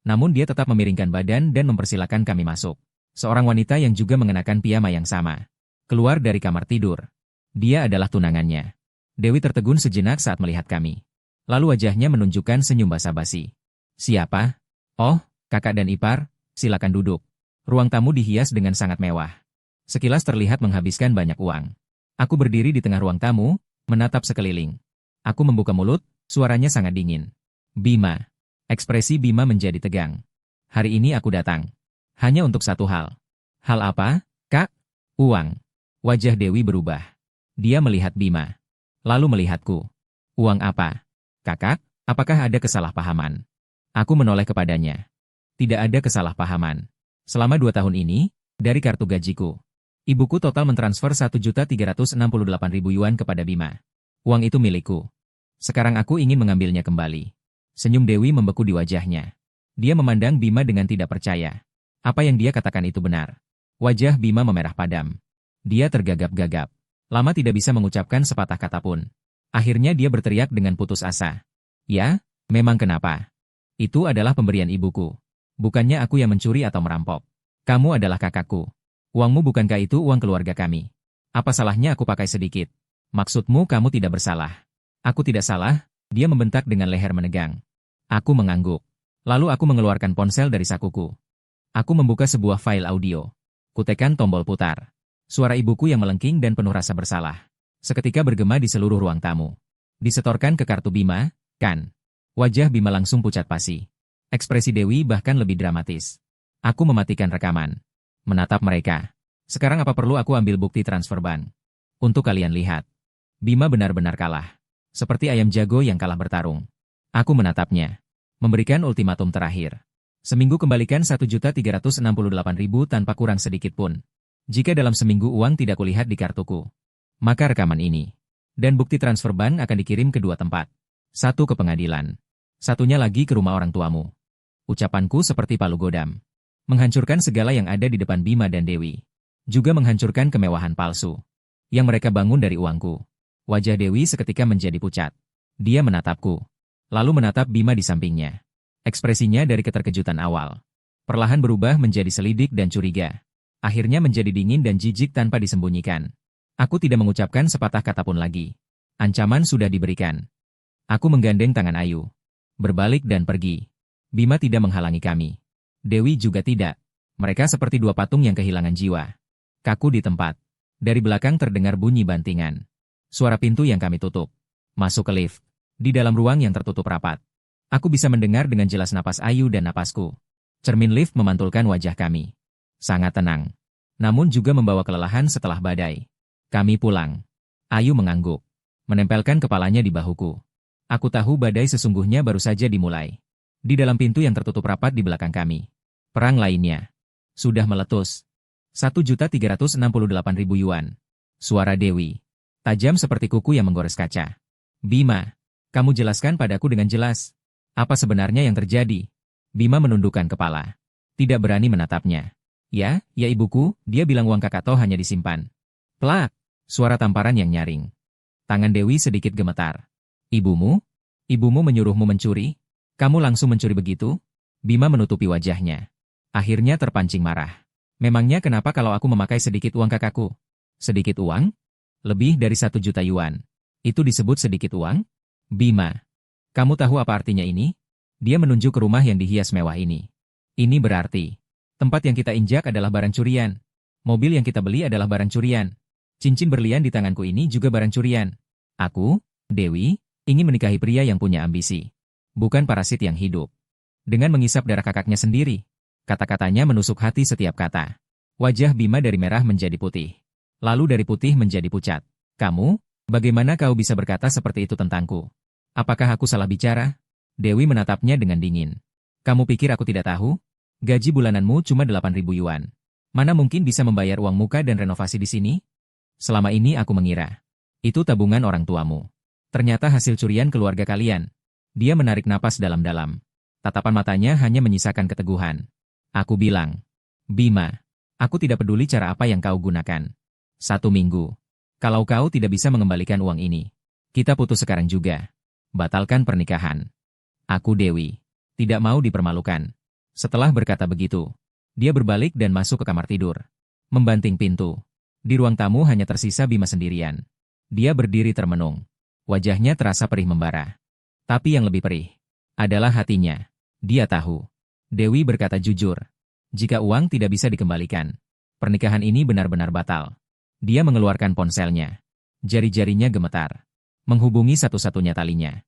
Namun dia tetap memiringkan badan dan mempersilakan kami masuk. Seorang wanita yang juga mengenakan piyama yang sama. Keluar dari kamar tidur. Dia adalah tunangannya. Dewi tertegun sejenak saat melihat kami. Lalu wajahnya menunjukkan senyum basa-basi. Siapa? Oh, kakak dan ipar, silakan duduk. Ruang tamu dihias dengan sangat mewah. Sekilas terlihat menghabiskan banyak uang. Aku berdiri di tengah ruang tamu, menatap sekeliling. Aku membuka mulut, suaranya sangat dingin. Bima. Ekspresi Bima menjadi tegang. Hari ini aku datang. Hanya untuk satu hal. Hal apa, Kak? Uang. Wajah Dewi berubah. Dia melihat Bima. Lalu melihatku. Uang apa? Kakak, apakah ada kesalahpahaman? Aku menoleh kepadanya. Tidak ada kesalahpahaman. Selama 2 tahun ini, dari kartu gajiku, ibuku total mentransfer 1.368.000 yuan kepada Bima. Uang itu milikku. Sekarang aku ingin mengambilnya kembali. Senyum Dewi membeku di wajahnya. Dia memandang Bima dengan tidak percaya. Apa yang dia katakan itu benar. Wajah Bima memerah padam. Dia tergagap-gagap. Lama tidak bisa mengucapkan sepatah kata pun. Akhirnya dia berteriak dengan putus asa. Ya, memang kenapa? Itu adalah pemberian ibuku. Bukannya aku yang mencuri atau merampok. Kamu adalah kakakku. Uangmu bukankah itu uang keluarga kami? Apa salahnya aku pakai sedikit? Maksudmu kamu tidak bersalah? Aku tidak salah, dia membentak dengan leher menegang. Aku mengangguk. Lalu aku mengeluarkan ponsel dari sakuku. Aku membuka sebuah file audio. Kutekan tombol putar. Suara ibuku yang melengking dan penuh rasa bersalah. Seketika bergema di seluruh ruang tamu. Disetorkan ke kartu Bima, kan? Wajah Bima langsung pucat pasi. Ekspresi Dewi bahkan lebih dramatis. Aku mematikan rekaman. Menatap mereka. Sekarang apa perlu aku ambil bukti transfer bank? Untuk kalian lihat. Bima benar-benar kalah. Seperti ayam jago yang kalah bertarung. Aku menatapnya. Memberikan ultimatum terakhir. Seminggu kembalikan 1.368.000 tanpa kurang sedikit pun. Jika dalam seminggu uang tidak kulihat di kartuku, maka rekaman ini dan bukti transfer bank akan dikirim ke 2 tempat. 1 ke pengadilan. 1-nya lagi ke rumah orang tuamu. Ucapanku seperti palu godam. Menghancurkan segala yang ada di depan Bima dan Dewi. Juga menghancurkan kemewahan palsu yang mereka bangun dari uangku. Wajah Dewi seketika menjadi pucat. Dia menatapku. Lalu menatap Bima di sampingnya. Ekspresinya dari keterkejutan awal perlahan berubah menjadi selidik dan curiga. Akhirnya menjadi dingin dan jijik tanpa disembunyikan. Aku tidak mengucapkan sepatah kata pun lagi. Ancaman sudah diberikan. Aku menggandeng tangan Ayu. Berbalik dan pergi. Bima tidak menghalangi kami. Dewi juga tidak. Mereka seperti dua patung yang kehilangan jiwa. Kaku di tempat. Dari belakang terdengar bunyi bantingan. Suara pintu yang kami tutup. Masuk ke lift. Di dalam ruang yang tertutup rapat. Aku bisa mendengar dengan jelas napas Ayu dan napasku. Cermin lift memantulkan wajah kami. Sangat tenang. Namun juga membawa kelelahan setelah badai. Kami pulang. Ayu mengangguk. Menempelkan kepalanya di bahuku. Aku tahu badai sesungguhnya baru saja dimulai. Di dalam pintu yang tertutup rapat di belakang kami. Perang lainnya. Sudah meletus. 1.368.000 yuan. Suara Dewi. Tajam seperti kuku yang menggores kaca. Bima, kamu jelaskan padaku dengan jelas. Apa sebenarnya yang terjadi? Bima menundukkan kepala. Tidak berani menatapnya. Ya ibuku, dia bilang uang kakak toh hanya disimpan. Plak, suara tamparan yang nyaring. Tangan Dewi sedikit gemetar. Ibumu? Ibumu menyuruhmu mencuri? Kamu langsung mencuri begitu? Bima menutupi wajahnya. Akhirnya terpancing marah. Memangnya kenapa kalau aku memakai sedikit uang kakakku? Sedikit uang? Lebih dari 1 juta yuan. Itu disebut sedikit uang? Bima, kamu tahu apa artinya ini? Dia menunjuk ke rumah yang dihias mewah ini. Ini berarti, tempat yang kita injak adalah barang curian. Mobil yang kita beli adalah barang curian. Cincin berlian di tanganku ini juga barang curian. Aku, Dewi, ingin menikahi pria yang punya ambisi. Bukan parasit yang hidup. Dengan mengisap darah kakaknya sendiri. Kata-katanya menusuk hati setiap kata. Wajah Bima dari merah menjadi putih. Lalu dari putih menjadi pucat. Kamu? Bagaimana kau bisa berkata seperti itu tentangku? Apakah aku salah bicara? Dewi menatapnya dengan dingin. Kamu pikir aku tidak tahu? Gaji bulananmu cuma 8.000 yuan. Mana mungkin bisa membayar uang muka dan renovasi di sini? Selama ini aku mengira. Itu tabungan orang tuamu. Ternyata hasil curian keluarga kalian. Dia menarik napas dalam-dalam. Tatapan matanya hanya menyisakan keteguhan. Aku bilang, Bima, aku tidak peduli cara apa yang kau gunakan. 1 minggu. Kalau kau tidak bisa mengembalikan uang ini, kita putus sekarang juga. Batalkan pernikahan. Aku Dewi. Tidak mau dipermalukan. Setelah berkata begitu, dia berbalik dan masuk ke kamar tidur. Membanting pintu. Di ruang tamu hanya tersisa Bima sendirian. Dia berdiri termenung. Wajahnya terasa perih membara. Tapi yang lebih perih adalah hatinya. Dia tahu. Dewi berkata jujur. Jika uang tidak bisa dikembalikan, pernikahan ini benar-benar batal. Dia mengeluarkan ponselnya. Jari-jarinya gemetar. Menghubungi satu-satunya talinya.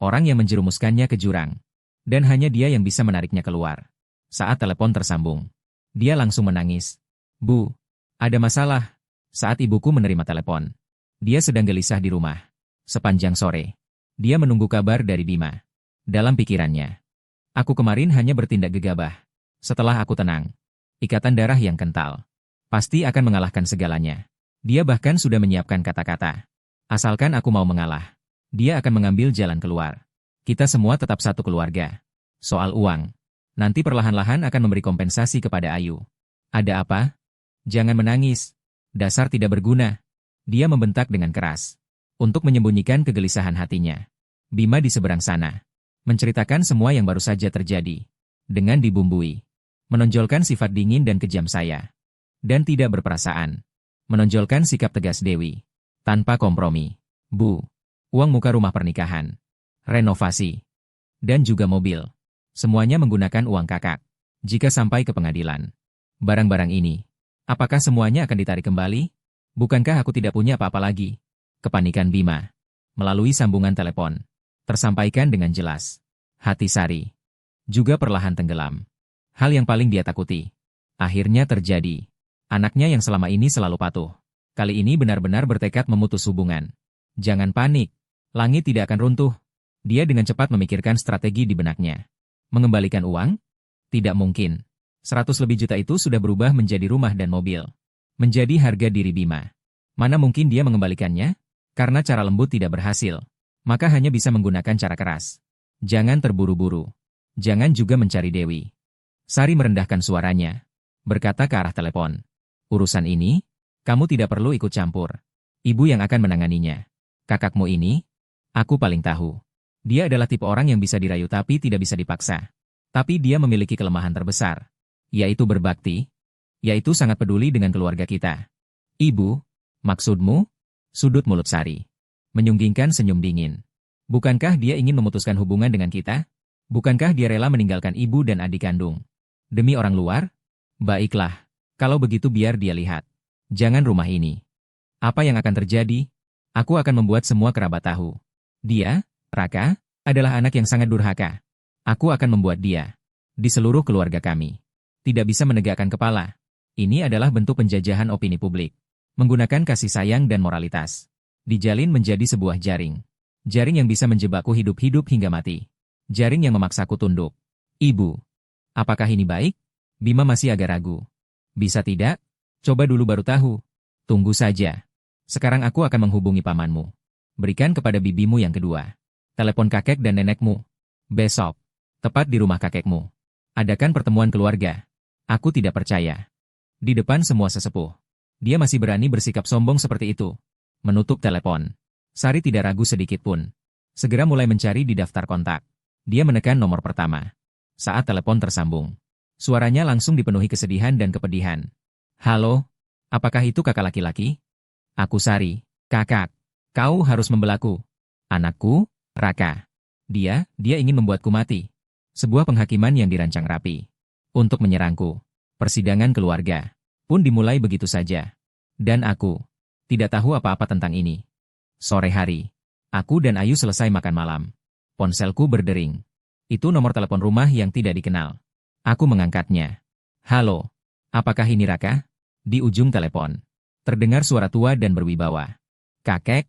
Orang yang menjerumuskannya ke jurang. Dan hanya dia yang bisa menariknya keluar. Saat telepon tersambung, dia langsung menangis. Bu, ada masalah. Saat ibuku menerima telepon, dia sedang gelisah di rumah. Sepanjang sore, dia menunggu kabar dari Bima. Dalam pikirannya, aku kemarin hanya bertindak gegabah. Setelah aku tenang, ikatan darah yang kental pasti akan mengalahkan segalanya. Dia bahkan sudah menyiapkan kata-kata. Asalkan aku mau mengalah, dia akan mengambil jalan keluar. Kita semua tetap satu keluarga. Soal uang, nanti perlahan-lahan akan memberi kompensasi kepada Ayu. Ada apa? Jangan menangis. Dasar tidak berguna. Dia membentak dengan keras. Untuk menyembunyikan kegelisahan hatinya. Bima di seberang sana. Menceritakan semua yang baru saja terjadi. Dengan dibumbui. Menonjolkan sifat dingin dan kejam saya. Dan tidak berperasaan. Menonjolkan sikap tegas Dewi. Tanpa kompromi. Bu, uang muka rumah pernikahan. Renovasi. Dan juga mobil. Semuanya menggunakan uang kakak. Jika sampai ke pengadilan. Barang-barang ini. Apakah semuanya akan ditarik kembali? Bukankah aku tidak punya apa-apa lagi? Kepanikan Bima. Melalui sambungan telepon. Tersampaikan dengan jelas. Hati Sari. Juga perlahan tenggelam. Hal yang paling dia takuti. Akhirnya terjadi. Anaknya yang selama ini selalu patuh. Kali ini benar-benar bertekad memutus hubungan. Jangan panik. Langit tidak akan runtuh. Dia dengan cepat memikirkan strategi di benaknya. Mengembalikan uang? Tidak mungkin. 100 lebih juta itu sudah berubah menjadi rumah dan mobil. Menjadi harga diri Bima. Mana mungkin dia mengembalikannya? Karena cara lembut tidak berhasil. Maka hanya bisa menggunakan cara keras. Jangan terburu-buru. Jangan juga mencari Dewi. Sari merendahkan suaranya. Berkata ke arah telepon. Urusan ini, kamu tidak perlu ikut campur. Ibu yang akan menanganinya. Kakakmu ini, Aku paling tahu. Dia adalah tipe orang yang bisa dirayu tapi tidak bisa dipaksa. Tapi dia memiliki kelemahan terbesar, yaitu berbakti, yaitu sangat peduli dengan keluarga kita. Ibu, maksudmu? Sudut mulut Sari menyunggingkan senyum dingin. Bukankah dia ingin memutuskan hubungan dengan kita? Bukankah dia rela meninggalkan ibu dan adik kandung? Demi orang luar? Baiklah, kalau begitu biar dia lihat. Jangan rumah ini. Apa yang akan terjadi? Aku akan membuat semua kerabat tahu. Dia, Raka, adalah anak yang sangat durhaka. Aku akan membuat dia, di seluruh keluarga kami, tidak bisa menegakkan kepala. Ini adalah bentuk penjajahan opini publik. Menggunakan kasih sayang dan moralitas. Dijalin menjadi sebuah jaring. Jaring yang bisa menjebakku hidup-hidup hingga mati. Jaring yang memaksaku tunduk. Ibu, apakah ini baik? Bima masih agak ragu. Bisa tidak? Coba dulu baru tahu. Tunggu saja. Sekarang aku akan menghubungi pamanmu. Berikan kepada bibimu yang kedua. Telepon kakek dan nenekmu. Besok. Tepat di rumah kakekmu. Adakan pertemuan keluarga. Aku tidak percaya. Di depan semua sesepuh. Dia masih berani bersikap sombong seperti itu. Menutup telepon. Sari tidak ragu sedikit pun. Segera mulai mencari di daftar kontak. Dia menekan nomor pertama. Saat telepon tersambung. Suaranya langsung dipenuhi kesedihan dan kepedihan. Halo, apakah itu kakak laki-laki? Aku Sari, kakak. Kau harus membelaku. Anakku, Raka. Dia ingin membuatku mati. Sebuah penghakiman yang dirancang rapi. Untuk menyerangku. Persidangan keluarga. Pun dimulai begitu saja. Dan aku tidak tahu apa-apa tentang ini. Sore hari. Aku dan Ayu selesai makan malam. Ponselku berdering. Itu nomor telepon rumah yang tidak dikenal. Aku mengangkatnya. Halo, apakah ini Raka? Di ujung telepon. Terdengar suara tua dan berwibawa. Kakek?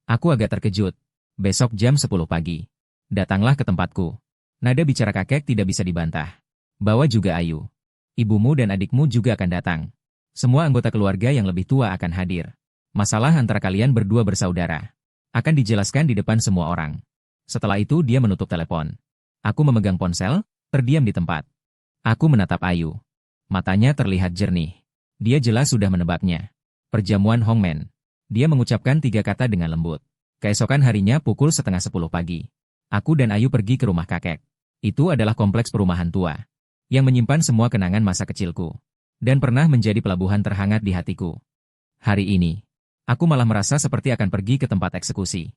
Aku agak terkejut. Besok jam 10 pagi. Datanglah ke tempatku. Nada bicara kakek tidak bisa dibantah. Bawa juga Ayu. Ibumu dan adikmu juga akan datang. Semua anggota keluarga yang lebih tua akan hadir. Masalah antara kalian berdua bersaudara. Akan dijelaskan di depan semua orang. Setelah itu dia menutup telepon. Aku memegang ponsel, terdiam di tempat. Aku menatap Ayu. Matanya terlihat jernih. Dia jelas sudah menebaknya. Perjamuan Hongmen. Dia mengucapkan 3 kata dengan lembut. Keesokan harinya pukul 9:30 pagi. Aku dan Ayu pergi ke rumah kakek. Itu adalah kompleks perumahan tua. Yang menyimpan semua kenangan masa kecilku. Dan pernah menjadi pelabuhan terhangat di hatiku. Hari ini, aku malah merasa seperti akan pergi ke tempat eksekusi.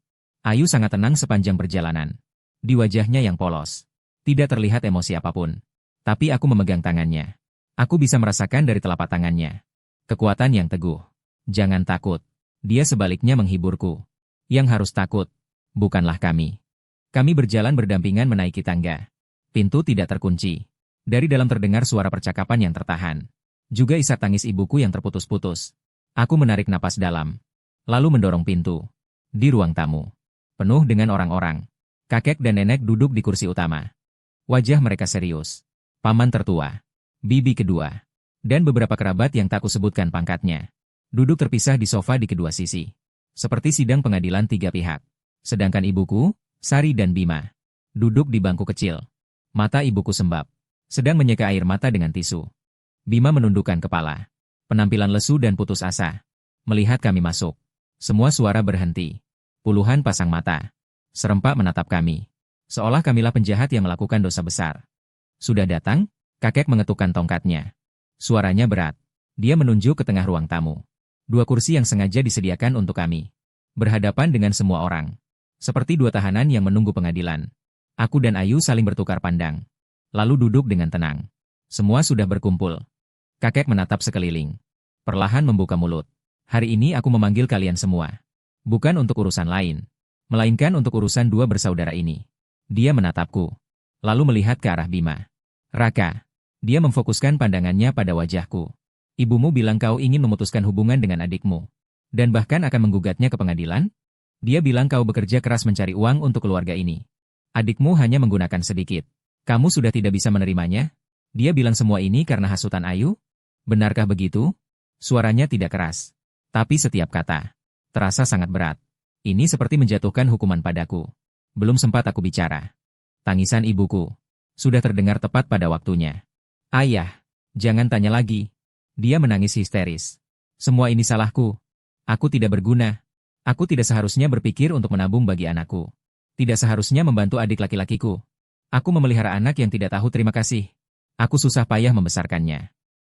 Ayu sangat tenang sepanjang perjalanan. Di wajahnya yang polos. Tidak terlihat emosi apapun. Tapi aku memegang tangannya. Aku bisa merasakan dari telapak tangannya. Kekuatan yang teguh. Jangan takut. Dia sebaliknya menghiburku. Yang harus takut, bukanlah kami. Kami berjalan berdampingan menaiki tangga. Pintu tidak terkunci. Dari dalam terdengar suara percakapan yang tertahan. Juga isak tangis ibuku yang terputus-putus. Aku menarik napas dalam. Lalu mendorong pintu. Di ruang tamu. Penuh dengan orang-orang. Kakek dan nenek duduk di kursi utama. Wajah mereka serius. Paman tertua. Bibi kedua. Dan beberapa kerabat yang tak kusebutkan pangkatnya. Duduk terpisah di sofa di kedua sisi. Seperti sidang pengadilan 3 pihak. Sedangkan ibuku, Sari dan Bima. Duduk di bangku kecil. Mata ibuku sembab. Sedang menyeka air mata dengan tisu. Bima menundukkan kepala. Penampilan lesu dan putus asa. Melihat kami masuk. Semua suara berhenti. Puluhan pasang mata. Serempak menatap kami. Seolah kamilah penjahat yang melakukan dosa besar. Sudah datang? Kakek mengetukkan tongkatnya. Suaranya berat. Dia menunjuk ke tengah ruang tamu. 2 kursi yang sengaja disediakan untuk kami. Berhadapan dengan semua orang. Seperti 2 tahanan yang menunggu pengadilan. Aku dan Ayu saling bertukar pandang. Lalu duduk dengan tenang. Semua sudah berkumpul. Kakek menatap sekeliling. Perlahan membuka mulut. Hari ini aku memanggil kalian semua. Bukan untuk urusan lain. Melainkan untuk urusan 2 bersaudara ini. Dia menatapku. Lalu melihat ke arah Bima. Raka. Dia memfokuskan pandangannya pada wajahku. Ibumu bilang kau ingin memutuskan hubungan dengan adikmu. Dan bahkan akan menggugatnya ke pengadilan? Dia bilang kau bekerja keras mencari uang untuk keluarga ini. Adikmu hanya menggunakan sedikit. Kamu sudah tidak bisa menerimanya? Dia bilang semua ini karena hasutan Ayu? Benarkah begitu? Suaranya tidak keras. Tapi setiap kata terasa sangat berat. Ini seperti menjatuhkan hukuman padaku. Belum sempat aku bicara. Tangisan ibuku sudah terdengar tepat pada waktunya. Ayah, jangan tanya lagi. Dia menangis histeris. Semua ini salahku. Aku tidak berguna. Aku tidak seharusnya berpikir untuk menabung bagi anakku. Tidak seharusnya membantu adik laki-lakiku. Aku memelihara anak yang tidak tahu terima kasih. Aku susah payah membesarkannya.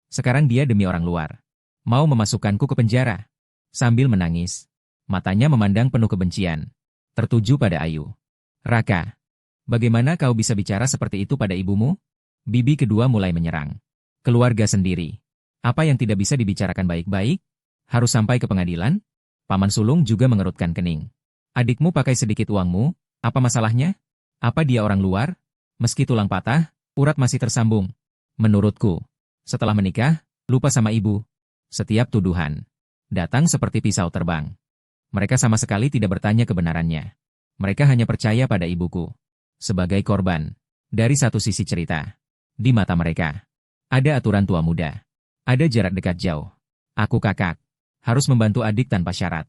Sekarang dia demi orang luar. Mau memasukkanku ke penjara. Sambil menangis. Matanya memandang penuh kebencian. Tertuju pada Ayu. Raka, bagaimana kau bisa bicara seperti itu pada ibumu? Bibi kedua mulai menyerang. Keluarga sendiri. Apa yang tidak bisa dibicarakan baik-baik? Harus sampai ke pengadilan? Paman sulung juga mengerutkan kening. Adikmu pakai sedikit uangmu, apa masalahnya? Apa dia orang luar? Meski tulang patah, urat masih tersambung. Menurutku, setelah menikah, lupa sama ibu. Setiap tuduhan datang seperti pisau terbang. Mereka sama sekali tidak bertanya kebenarannya. Mereka hanya percaya pada ibuku. Sebagai korban, dari satu sisi cerita. Di mata mereka, ada aturan tua muda. Ada jarak dekat jauh. Aku kakak, harus membantu adik tanpa syarat.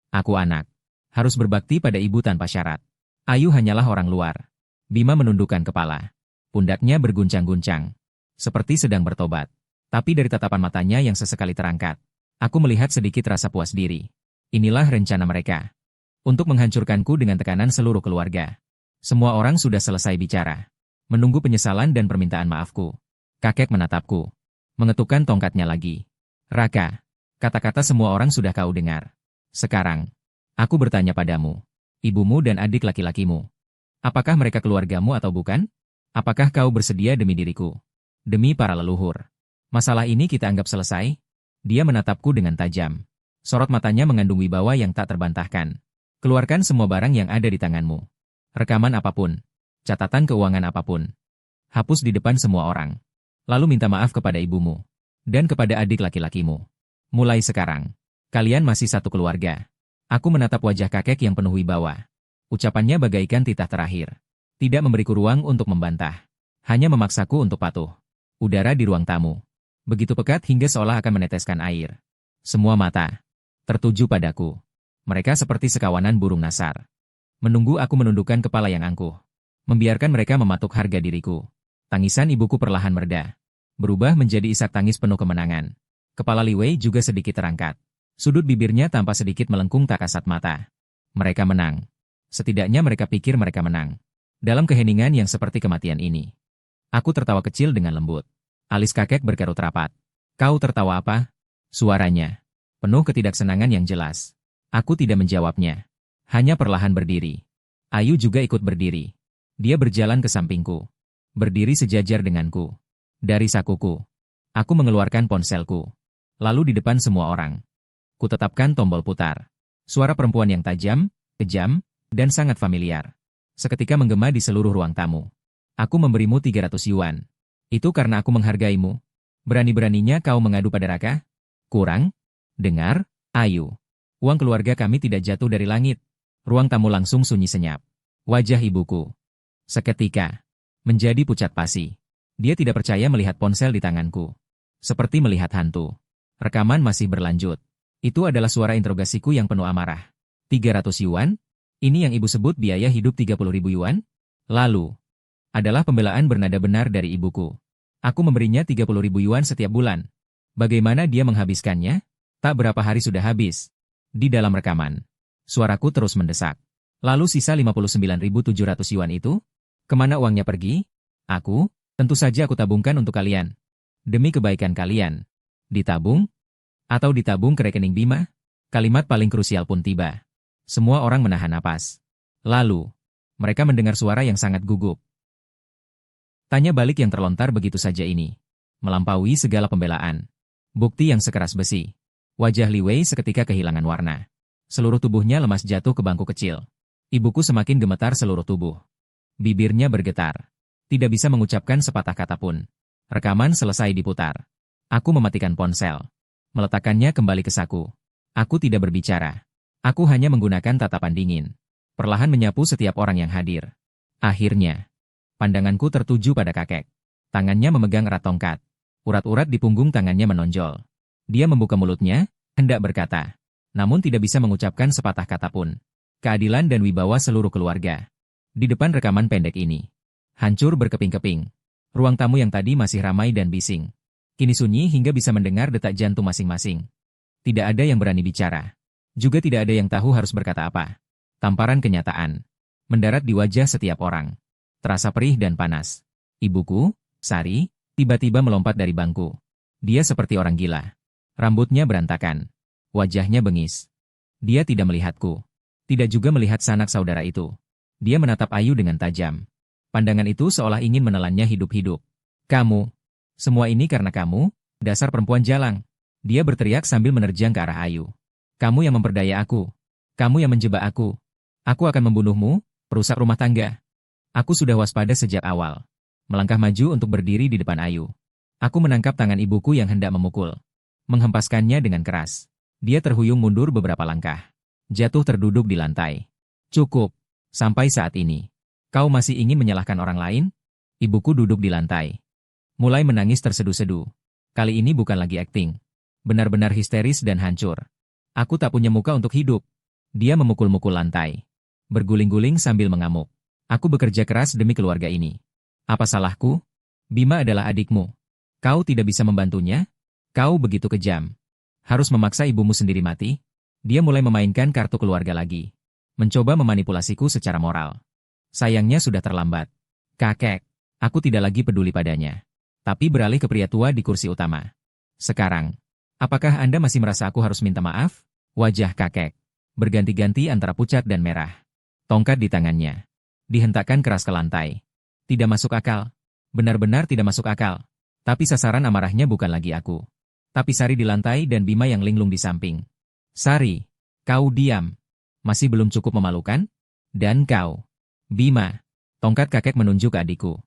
Aku anak, harus berbakti pada ibu tanpa syarat. Ayu hanyalah orang luar. Bima menundukkan kepala. Pundaknya berguncang-guncang. Seperti sedang bertobat. Tapi dari tatapan matanya yang sesekali terangkat, aku melihat sedikit rasa puas diri. Inilah rencana mereka. Untuk menghancurkanku dengan tekanan seluruh keluarga. Semua orang sudah selesai bicara. Menunggu penyesalan dan permintaan maafku. Kakek menatapku. Mengetukkan tongkatnya lagi. Raka, kata-kata semua orang sudah kau dengar. Sekarang, aku bertanya padamu. Ibumu dan adik laki-lakimu. Apakah mereka keluargamu atau bukan? Apakah kau bersedia demi diriku? Demi para leluhur. Masalah ini kita anggap selesai? Dia menatapku dengan tajam. Sorot matanya mengandung wibawa yang tak terbantahkan. Keluarkan semua barang yang ada di tanganmu. Rekaman apapun. Catatan keuangan apapun. Hapus di depan semua orang. Lalu minta maaf kepada ibumu. Dan kepada adik laki-lakimu. Mulai sekarang, kalian masih satu keluarga. Aku menatap wajah kakek yang penuh wibawa. Ucapannya bagaikan titah terakhir. Tidak memberiku ruang untuk membantah. Hanya memaksaku untuk patuh. Udara di ruang tamu. Begitu pekat hingga seolah akan meneteskan air. Semua mata tertuju padaku. Mereka seperti sekawanan burung nasar. Menunggu aku menundukkan kepala yang angkuh. Membiarkan mereka mematuk harga diriku. Tangisan ibuku perlahan mereda. Berubah menjadi isak tangis penuh kemenangan. Kepala Li Wei juga sedikit terangkat. Sudut bibirnya tampak sedikit melengkung tak kasat mata. Mereka menang. Setidaknya mereka pikir mereka menang. Dalam keheningan yang seperti kematian ini. Aku tertawa kecil dengan lembut. Alis kakek berkerut rapat. Kau tertawa apa? Suaranya penuh ketidaksenangan yang jelas. Aku tidak menjawabnya. Hanya perlahan berdiri. Ayu juga ikut berdiri. Dia berjalan ke sampingku. Berdiri sejajar denganku. Dari sakuku, aku mengeluarkan ponselku. Lalu di depan semua orang, kutetapkan tombol putar. Suara perempuan yang tajam, kejam, dan sangat familiar. Seketika menggema di seluruh ruang tamu. Aku memberimu 300 yuan. Itu karena aku menghargaimu. Berani-beraninya kau mengadu pada Raka? Kurang? Dengar, Ayu. Uang keluarga kami tidak jatuh dari langit. Ruang tamu langsung sunyi senyap. Wajah ibuku seketika menjadi pucat pasi. Dia tidak percaya melihat ponsel di tanganku. Seperti melihat hantu. Rekaman masih berlanjut. Itu adalah suara interogasiku yang penuh amarah. 300 yuan? Ini yang ibu sebut biaya hidup 30.000 yuan? Lalu, adalah pembelaan bernada benar dari ibuku. Aku memberinya 30.000 yuan setiap bulan. Bagaimana dia menghabiskannya? Tak berapa hari sudah habis. Di dalam rekaman, suaraku terus mendesak. Lalu sisa 59.700 yuan itu? Kemana uangnya pergi? Aku? Tentu saja aku tabungkan untuk kalian. Demi kebaikan kalian. Ditabung? Atau ditabung ke rekening Bima? Kalimat paling krusial pun tiba. Semua orang menahan napas. Lalu, mereka mendengar suara yang sangat gugup. Tanya balik yang terlontar begitu saja ini. Melampaui segala pembelaan. Bukti yang sekeras besi. Wajah Li Wei seketika kehilangan warna. Seluruh tubuhnya lemas jatuh ke bangku kecil. Ibuku semakin gemetar seluruh tubuh. Bibirnya bergetar. Tidak bisa mengucapkan sepatah kata pun. Rekaman selesai diputar. Aku mematikan ponsel. Meletakkannya kembali ke saku. Aku tidak berbicara. Aku hanya menggunakan tatapan dingin. Perlahan menyapu setiap orang yang hadir. Akhirnya, pandanganku tertuju pada kakek. Tangannya memegang erat tongkat. Urat-urat di punggung tangannya menonjol. Dia membuka mulutnya, hendak berkata. Namun tidak bisa mengucapkan sepatah kata pun. Keadilan dan wibawa seluruh keluarga. Di depan rekaman pendek ini. Hancur berkeping-keping. Ruang tamu yang tadi masih ramai dan bising. Kini sunyi hingga bisa mendengar detak jantung masing-masing. Tidak ada yang berani bicara. Juga tidak ada yang tahu harus berkata apa. Tamparan kenyataan mendarat di wajah setiap orang. Terasa perih dan panas. Ibuku, Sari, tiba-tiba melompat dari bangku. Dia seperti orang gila. Rambutnya berantakan. Wajahnya bengis. Dia tidak melihatku. Tidak juga melihat sanak saudara itu. Dia menatap Ayu dengan tajam. Pandangan itu seolah ingin menelannya hidup-hidup. Kamu. Semua ini karena kamu, dasar perempuan jalang. Dia berteriak sambil menerjang ke arah Ayu. Kamu yang memperdaya aku. Kamu yang menjebak aku. Aku akan membunuhmu, perusak rumah tangga. Aku sudah waspada sejak awal. Melangkah maju untuk berdiri di depan Ayu. Aku menangkap tangan ibuku yang hendak memukul. Menghempaskannya dengan keras. Dia terhuyung mundur beberapa langkah. Jatuh terduduk di lantai. Cukup. Sampai saat ini. Kau masih ingin menyalahkan orang lain? Ibuku duduk di lantai. Mulai menangis terseduh-seduh. Kali ini bukan lagi akting. Benar-benar histeris dan hancur. Aku tak punya muka untuk hidup. Dia memukul-mukul lantai. Berguling-guling sambil mengamuk. Aku bekerja keras demi keluarga ini. Apa salahku? Bima adalah adikmu. Kau tidak bisa membantunya? Kau begitu kejam. Harus memaksa ibumu sendiri mati? Dia mulai memainkan kartu keluarga lagi. Mencoba memanipulasiku secara moral. Sayangnya sudah terlambat. Kakek, aku tidak lagi peduli padanya. Tapi beralih ke pria tua di kursi utama. Sekarang, apakah Anda masih merasa aku harus minta maaf? Wajah kakek berganti-ganti antara pucat dan merah. Tongkat di tangannya dihentakkan keras ke lantai. Tidak masuk akal. Benar-benar tidak masuk akal. Tapi sasaran amarahnya bukan lagi aku. Tapi Sari di lantai dan Bima yang linglung di samping. Sari, kau diam. Masih belum cukup memalukan? Dan kau, Bima. Tongkat kakek menunjuk ke adikku.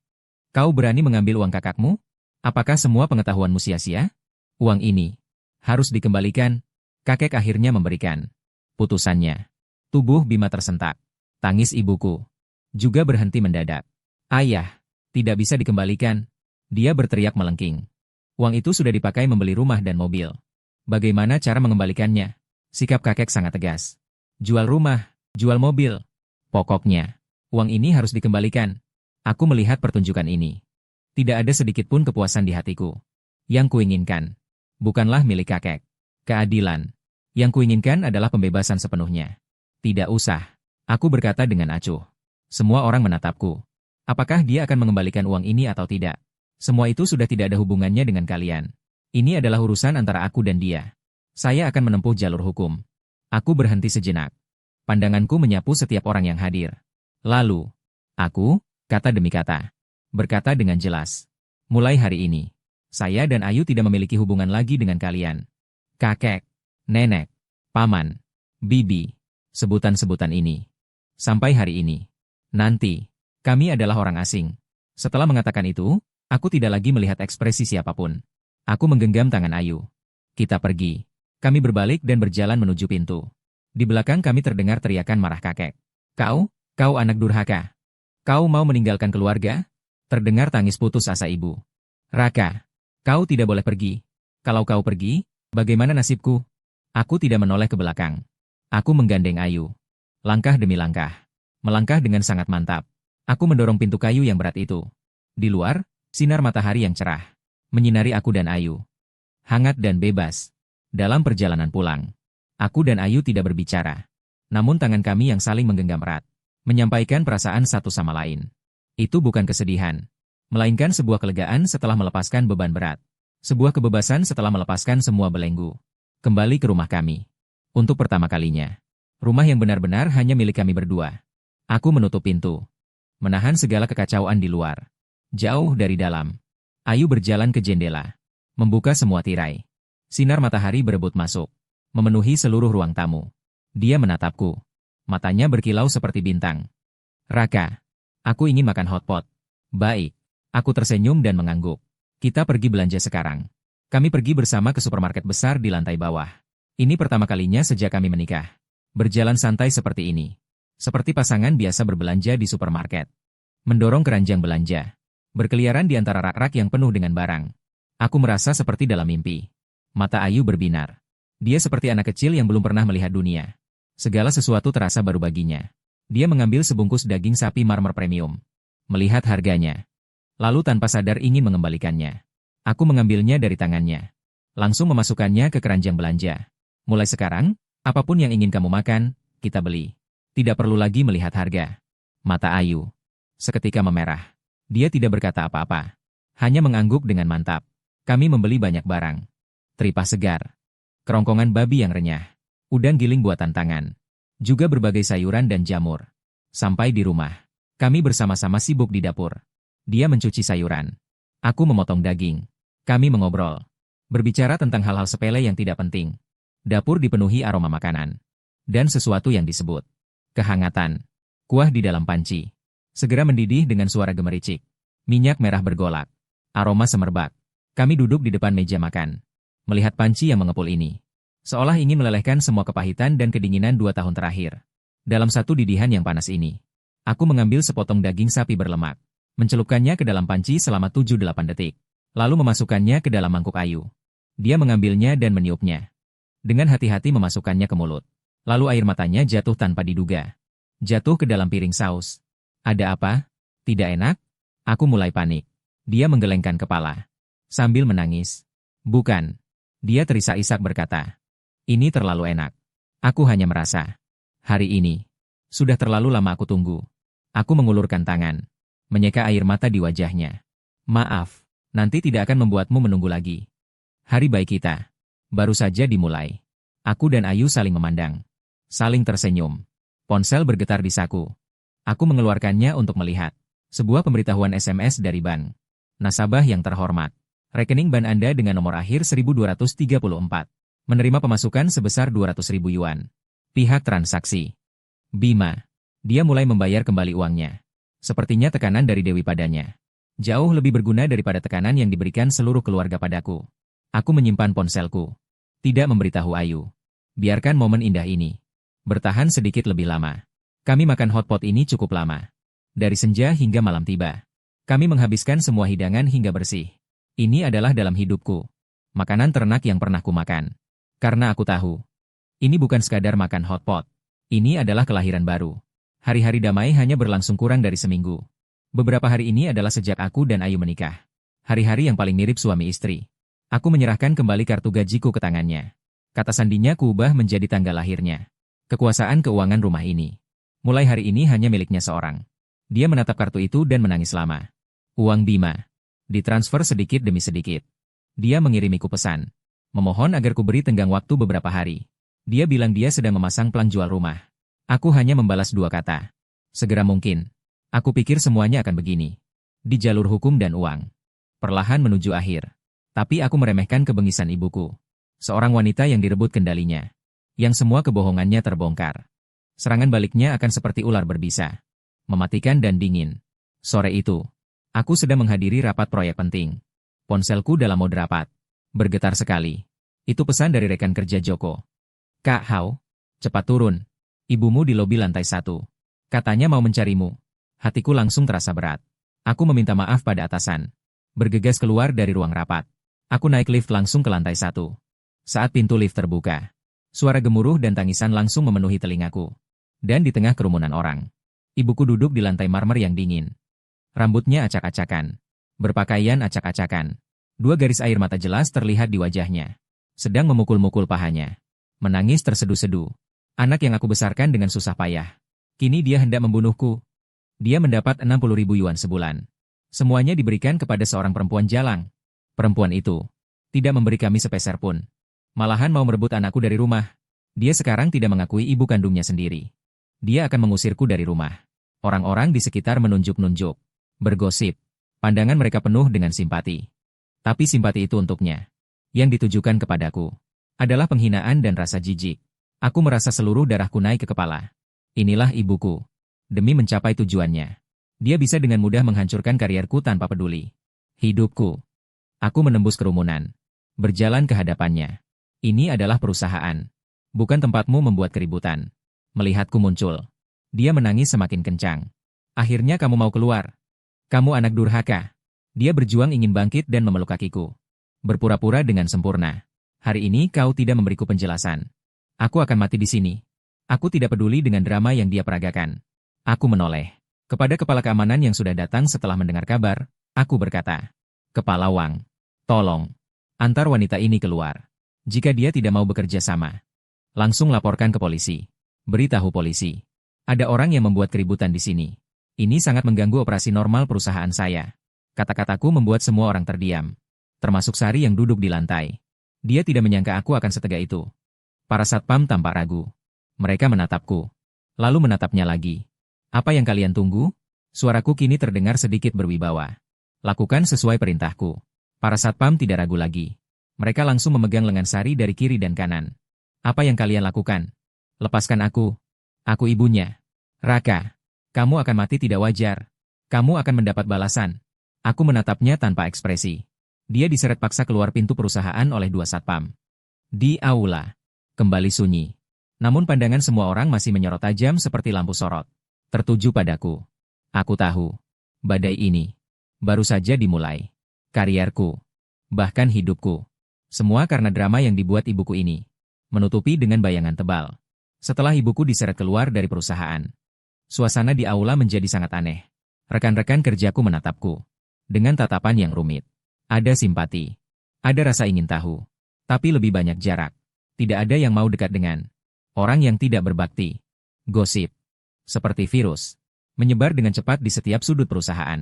Kau berani mengambil uang kakakmu? Apakah semua pengetahuanmu sia-sia? Uang ini harus dikembalikan. Kakek akhirnya memberikan putusannya. Tubuh Bima tersentak. Tangis ibuku juga berhenti mendadak. Ayah, tidak bisa dikembalikan. Dia berteriak melengking. Uang itu sudah dipakai membeli rumah dan mobil. Bagaimana cara mengembalikannya? Sikap kakek sangat tegas. Jual rumah, jual mobil. Pokoknya, uang ini harus dikembalikan. Aku melihat pertunjukan ini. Tidak ada sedikit pun kepuasan di hatiku. Yang kuinginkan bukanlah milik kakek. Keadilan. Yang kuinginkan adalah pembebasan sepenuhnya. Tidak usah. Aku berkata dengan acuh. Semua orang menatapku. Apakah dia akan mengembalikan uang ini atau tidak? Semua itu sudah tidak ada hubungannya dengan kalian. Ini adalah urusan antara aku dan dia. Saya akan menempuh jalur hukum. Aku berhenti sejenak. Pandanganku menyapu setiap orang yang hadir. Lalu, aku, kata demi kata, berkata dengan jelas. Mulai hari ini, saya dan Ayu tidak memiliki hubungan lagi dengan kalian. Kakek, nenek, paman, bibi, sebutan-sebutan ini. Sampai hari ini. Nanti, kami adalah orang asing. Setelah mengatakan itu, aku tidak lagi melihat ekspresi siapapun. Aku menggenggam tangan Ayu. Kita pergi. Kami berbalik dan berjalan menuju pintu. Di belakang kami terdengar teriakan marah kakek. Kau anak durhaka. Kau mau meninggalkan keluarga? Terdengar tangis putus asa ibu. Raka, kau tidak boleh pergi. Kalau kau pergi, bagaimana nasibku? Aku tidak menoleh ke belakang. Aku menggandeng Ayu. Langkah demi langkah. Melangkah dengan sangat mantap. Aku mendorong pintu kayu yang berat itu. Di luar, sinar matahari yang cerah menyinari aku dan Ayu. Hangat dan bebas. Dalam perjalanan pulang, aku dan Ayu tidak berbicara. Namun tangan kami yang saling menggenggam erat, menyampaikan perasaan satu sama lain. Itu bukan kesedihan, melainkan sebuah kelegaan setelah melepaskan beban berat. Sebuah kebebasan setelah melepaskan semua belenggu. Kembali ke rumah kami. Untuk pertama kalinya. Rumah yang benar-benar hanya milik kami berdua. Aku menutup pintu. Menahan segala kekacauan di luar. Jauh dari dalam. Ayu berjalan ke jendela. Membuka semua tirai. Sinar matahari berebut masuk. Memenuhi seluruh ruang tamu. Dia menatapku. Matanya berkilau seperti bintang. Raka, aku ingin makan hotpot. Baik. Aku tersenyum dan mengangguk. Kita pergi belanja sekarang. Kami pergi bersama ke supermarket besar di lantai bawah. Ini pertama kalinya sejak kami menikah. Berjalan santai seperti ini. Seperti pasangan biasa berbelanja di supermarket. Mendorong keranjang belanja. Berkeliaran di antara rak-rak yang penuh dengan barang. Aku merasa seperti dalam mimpi. Mata Ayu berbinar. Dia seperti anak kecil yang belum pernah melihat dunia. Segala sesuatu terasa baru baginya. Dia mengambil sebungkus daging sapi marmer premium. Melihat harganya. Lalu tanpa sadar ingin mengembalikannya. Aku mengambilnya dari tangannya. Langsung memasukkannya ke keranjang belanja. Mulai sekarang, Apapun yang ingin kamu makan, kita beli. Tidak perlu lagi melihat harga. Mata Ayu seketika memerah. Dia tidak berkata apa-apa. Hanya mengangguk dengan mantap. Kami membeli banyak barang. Teripah segar. Kerongkongan babi yang renyah. Udang giling buatan tangan. Juga berbagai sayuran dan jamur. Sampai di rumah, kami bersama-sama sibuk di dapur. Dia mencuci sayuran. Aku memotong daging. Kami mengobrol. Berbicara tentang hal-hal sepele yang tidak penting. Dapur dipenuhi aroma makanan. Dan sesuatu yang disebut kehangatan. Kuah di dalam panci segera mendidih dengan suara gemericik. Minyak merah bergolak. Aroma semerbak. Kami duduk di depan meja makan. Melihat panci yang mengepul ini. Seolah ingin melelehkan semua kepahitan dan kedinginan 2 tahun terakhir. Dalam satu didihan yang panas ini, aku mengambil sepotong daging sapi berlemak. Mencelupkannya ke dalam panci selama 7-8 detik. Lalu memasukkannya ke dalam mangkuk Ayu. Dia mengambilnya dan meniupnya. Dengan hati-hati memasukkannya ke mulut. Lalu air matanya jatuh tanpa diduga. Jatuh ke dalam piring saus. Ada apa? Tidak enak? Aku mulai panik. Dia menggelengkan kepala. Sambil menangis. Bukan. Dia terisak-isak berkata. Ini terlalu enak. Aku hanya merasa. Hari ini. Sudah terlalu lama aku tunggu. Aku mengulurkan tangan. Menyeka air mata di wajahnya. Maaf. Nanti tidak akan membuatmu menunggu lagi. Hari baik kita. Baru saja dimulai. Aku dan Ayu saling memandang. Saling tersenyum. Ponsel bergetar di saku. Aku mengeluarkannya untuk melihat. Sebuah pemberitahuan SMS dari bank. Nasabah yang terhormat. Rekening bank Anda dengan nomor akhir 1234. Menerima pemasukan sebesar 200.000 yuan. Pihak transaksi. Bima. Dia mulai membayar kembali uangnya. Sepertinya tekanan dari Dewi padanya. Jauh lebih berguna daripada tekanan yang diberikan seluruh keluarga padaku. Aku menyimpan ponselku. Tidak memberitahu Ayu. Biarkan momen indah ini bertahan sedikit lebih lama. Kami makan hotpot ini cukup lama. Dari senja hingga malam tiba. Kami menghabiskan semua hidangan hingga bersih. Ini adalah dalam hidupku. Makanan ternak yang pernah kumakan. Karena aku tahu. Ini bukan sekadar makan hotpot. Ini adalah kelahiran baru. Hari-hari damai hanya berlangsung kurang dari seminggu. Beberapa hari ini adalah sejak aku dan Ayu menikah. Hari-hari yang paling mirip suami istri. Aku menyerahkan kembali kartu gajiku ke tangannya. Kata sandinya kuubah menjadi tanggal lahirnya. Kekuasaan keuangan rumah ini. Mulai hari ini hanya miliknya seorang. Dia menatap kartu itu dan menangis lama. Uang Bima. Ditransfer sedikit demi sedikit. Dia mengirimiku pesan. Memohon agar kuberi tenggang waktu beberapa hari. Dia bilang dia sedang memasang pelang jual rumah. Aku hanya membalas 2 kata. Segera mungkin. Aku pikir semuanya akan begini. Di jalur hukum dan uang. Perlahan menuju akhir. Tapi aku meremehkan kebengisan ibuku. Seorang wanita yang direbut kendalinya. Yang semua kebohongannya terbongkar. Serangan baliknya akan seperti ular berbisa. Mematikan dan dingin. Sore itu, aku sedang menghadiri rapat proyek penting. Ponselku dalam mode rapat. Bergetar sekali. Itu pesan dari rekan kerja Joko. Kak Hao, cepat turun. Ibumu di lobi lantai 1. Katanya mau mencarimu. Hatiku langsung terasa berat. Aku meminta maaf pada atasan. Bergegas keluar dari ruang rapat. Aku naik lift langsung ke lantai 1. Saat pintu lift terbuka, suara gemuruh dan tangisan langsung memenuhi telingaku. Dan di tengah kerumunan orang, ibuku duduk di lantai marmer yang dingin. Rambutnya acak-acakan. Berpakaian acak-acakan. 2 garis air mata jelas terlihat di wajahnya. Sedang memukul-mukul pahanya. Menangis terseduh-seduh. Anak yang aku besarkan dengan susah payah. Kini dia hendak membunuhku. Dia mendapat 60.000 yuan sebulan. Semuanya diberikan kepada seorang perempuan jalang. Perempuan itu tidak memberi kami sepeser pun. Malahan mau merebut anakku dari rumah. Dia sekarang tidak mengakui ibu kandungnya sendiri. Dia akan mengusirku dari rumah. Orang-orang di sekitar menunjuk-nunjuk. Bergosip. Pandangan mereka penuh dengan simpati. Tapi simpati itu untuknya. Yang ditujukan kepadaku adalah penghinaan dan rasa jijik. Aku merasa seluruh darahku naik ke kepala. Inilah ibuku. Demi mencapai tujuannya. Dia bisa dengan mudah menghancurkan karierku tanpa peduli hidupku. Aku menembus kerumunan. Berjalan ke hadapannya. Ini adalah perusahaan. Bukan tempatmu membuat keributan. Melihatku muncul. Dia menangis semakin kencang. Akhirnya kamu mau keluar. Kamu anak durhaka. Dia berjuang ingin bangkit dan memeluk kakiku. Berpura-pura dengan sempurna. Hari ini kau tidak memberiku penjelasan. Aku akan mati di sini. Aku tidak peduli dengan drama yang dia peragakan. Aku menoleh. Kepada kepala keamanan yang sudah datang setelah mendengar kabar, aku berkata, Kepala Wang, tolong, antar wanita ini keluar. Jika dia tidak mau bekerja sama, Langsung laporkan ke polisi. Beritahu polisi. Ada orang yang membuat keributan di sini. Ini sangat mengganggu operasi normal perusahaan saya. Kata-kataku membuat semua orang terdiam. Termasuk Sari yang duduk di lantai. Dia tidak menyangka aku akan setegak itu. Para satpam tampak ragu. Mereka menatapku. Lalu menatapnya lagi. Apa yang kalian tunggu? Suaraku kini terdengar sedikit berwibawa. Lakukan sesuai perintahku. Para satpam tidak ragu lagi. Mereka langsung memegang lengan Sari dari kiri dan kanan. Apa yang kalian lakukan? Lepaskan aku. Aku ibunya. Raka, kamu akan mati tidak wajar. Kamu akan mendapat balasan. Aku menatapnya tanpa ekspresi. Dia diseret paksa keluar pintu perusahaan oleh dua satpam. Di aula. Kembali sunyi. Namun pandangan semua orang masih menyorot tajam seperti lampu sorot. Tertuju padaku. Aku tahu. Badai ini. Baru saja dimulai. Karierku. Bahkan hidupku. Semua karena drama yang dibuat ibuku ini. Menutupi dengan bayangan tebal. Setelah ibuku diseret keluar dari perusahaan. Suasana di aula menjadi sangat aneh. Rekan-rekan kerjaku menatapku. Dengan tatapan yang rumit. Ada simpati. Ada rasa ingin tahu. Tapi lebih banyak jarak. Tidak ada yang mau dekat dengan orang yang tidak berbakti. Gosip. Seperti virus. Menyebar dengan cepat di setiap sudut perusahaan.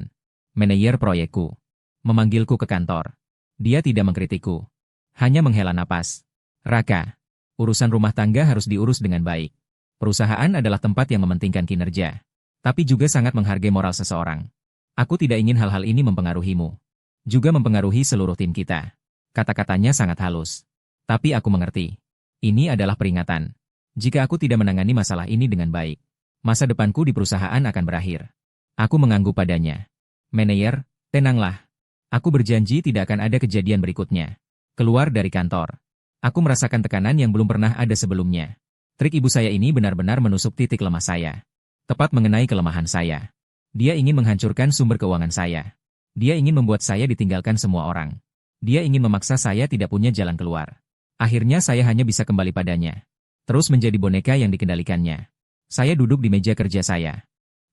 Manajer proyekku. Memanggilku ke kantor. Dia tidak mengkritikku. Hanya menghela napas. Raka. Urusan rumah tangga harus diurus dengan baik. Perusahaan adalah tempat yang mementingkan kinerja. Tapi juga sangat menghargai moral seseorang. Aku tidak ingin hal-hal ini mempengaruhimu. Juga mempengaruhi seluruh tim kita. Kata-katanya sangat halus. Tapi aku mengerti. Ini adalah peringatan. Jika aku tidak menangani masalah ini dengan baik, masa depanku di perusahaan akan berakhir. Aku mengangguk padanya. Manajer, tenanglah. Aku berjanji tidak akan ada kejadian berikutnya. Keluar dari kantor. Aku merasakan tekanan yang belum pernah ada sebelumnya. Trik ibu saya ini benar-benar menusuk titik lemah saya. Tepat mengenai kelemahan saya. Dia ingin menghancurkan sumber keuangan saya. Dia ingin membuat saya ditinggalkan semua orang. Dia ingin memaksa saya tidak punya jalan keluar. Akhirnya saya hanya bisa kembali padanya. Terus menjadi boneka yang dikendalikannya. Saya duduk di meja kerja saya.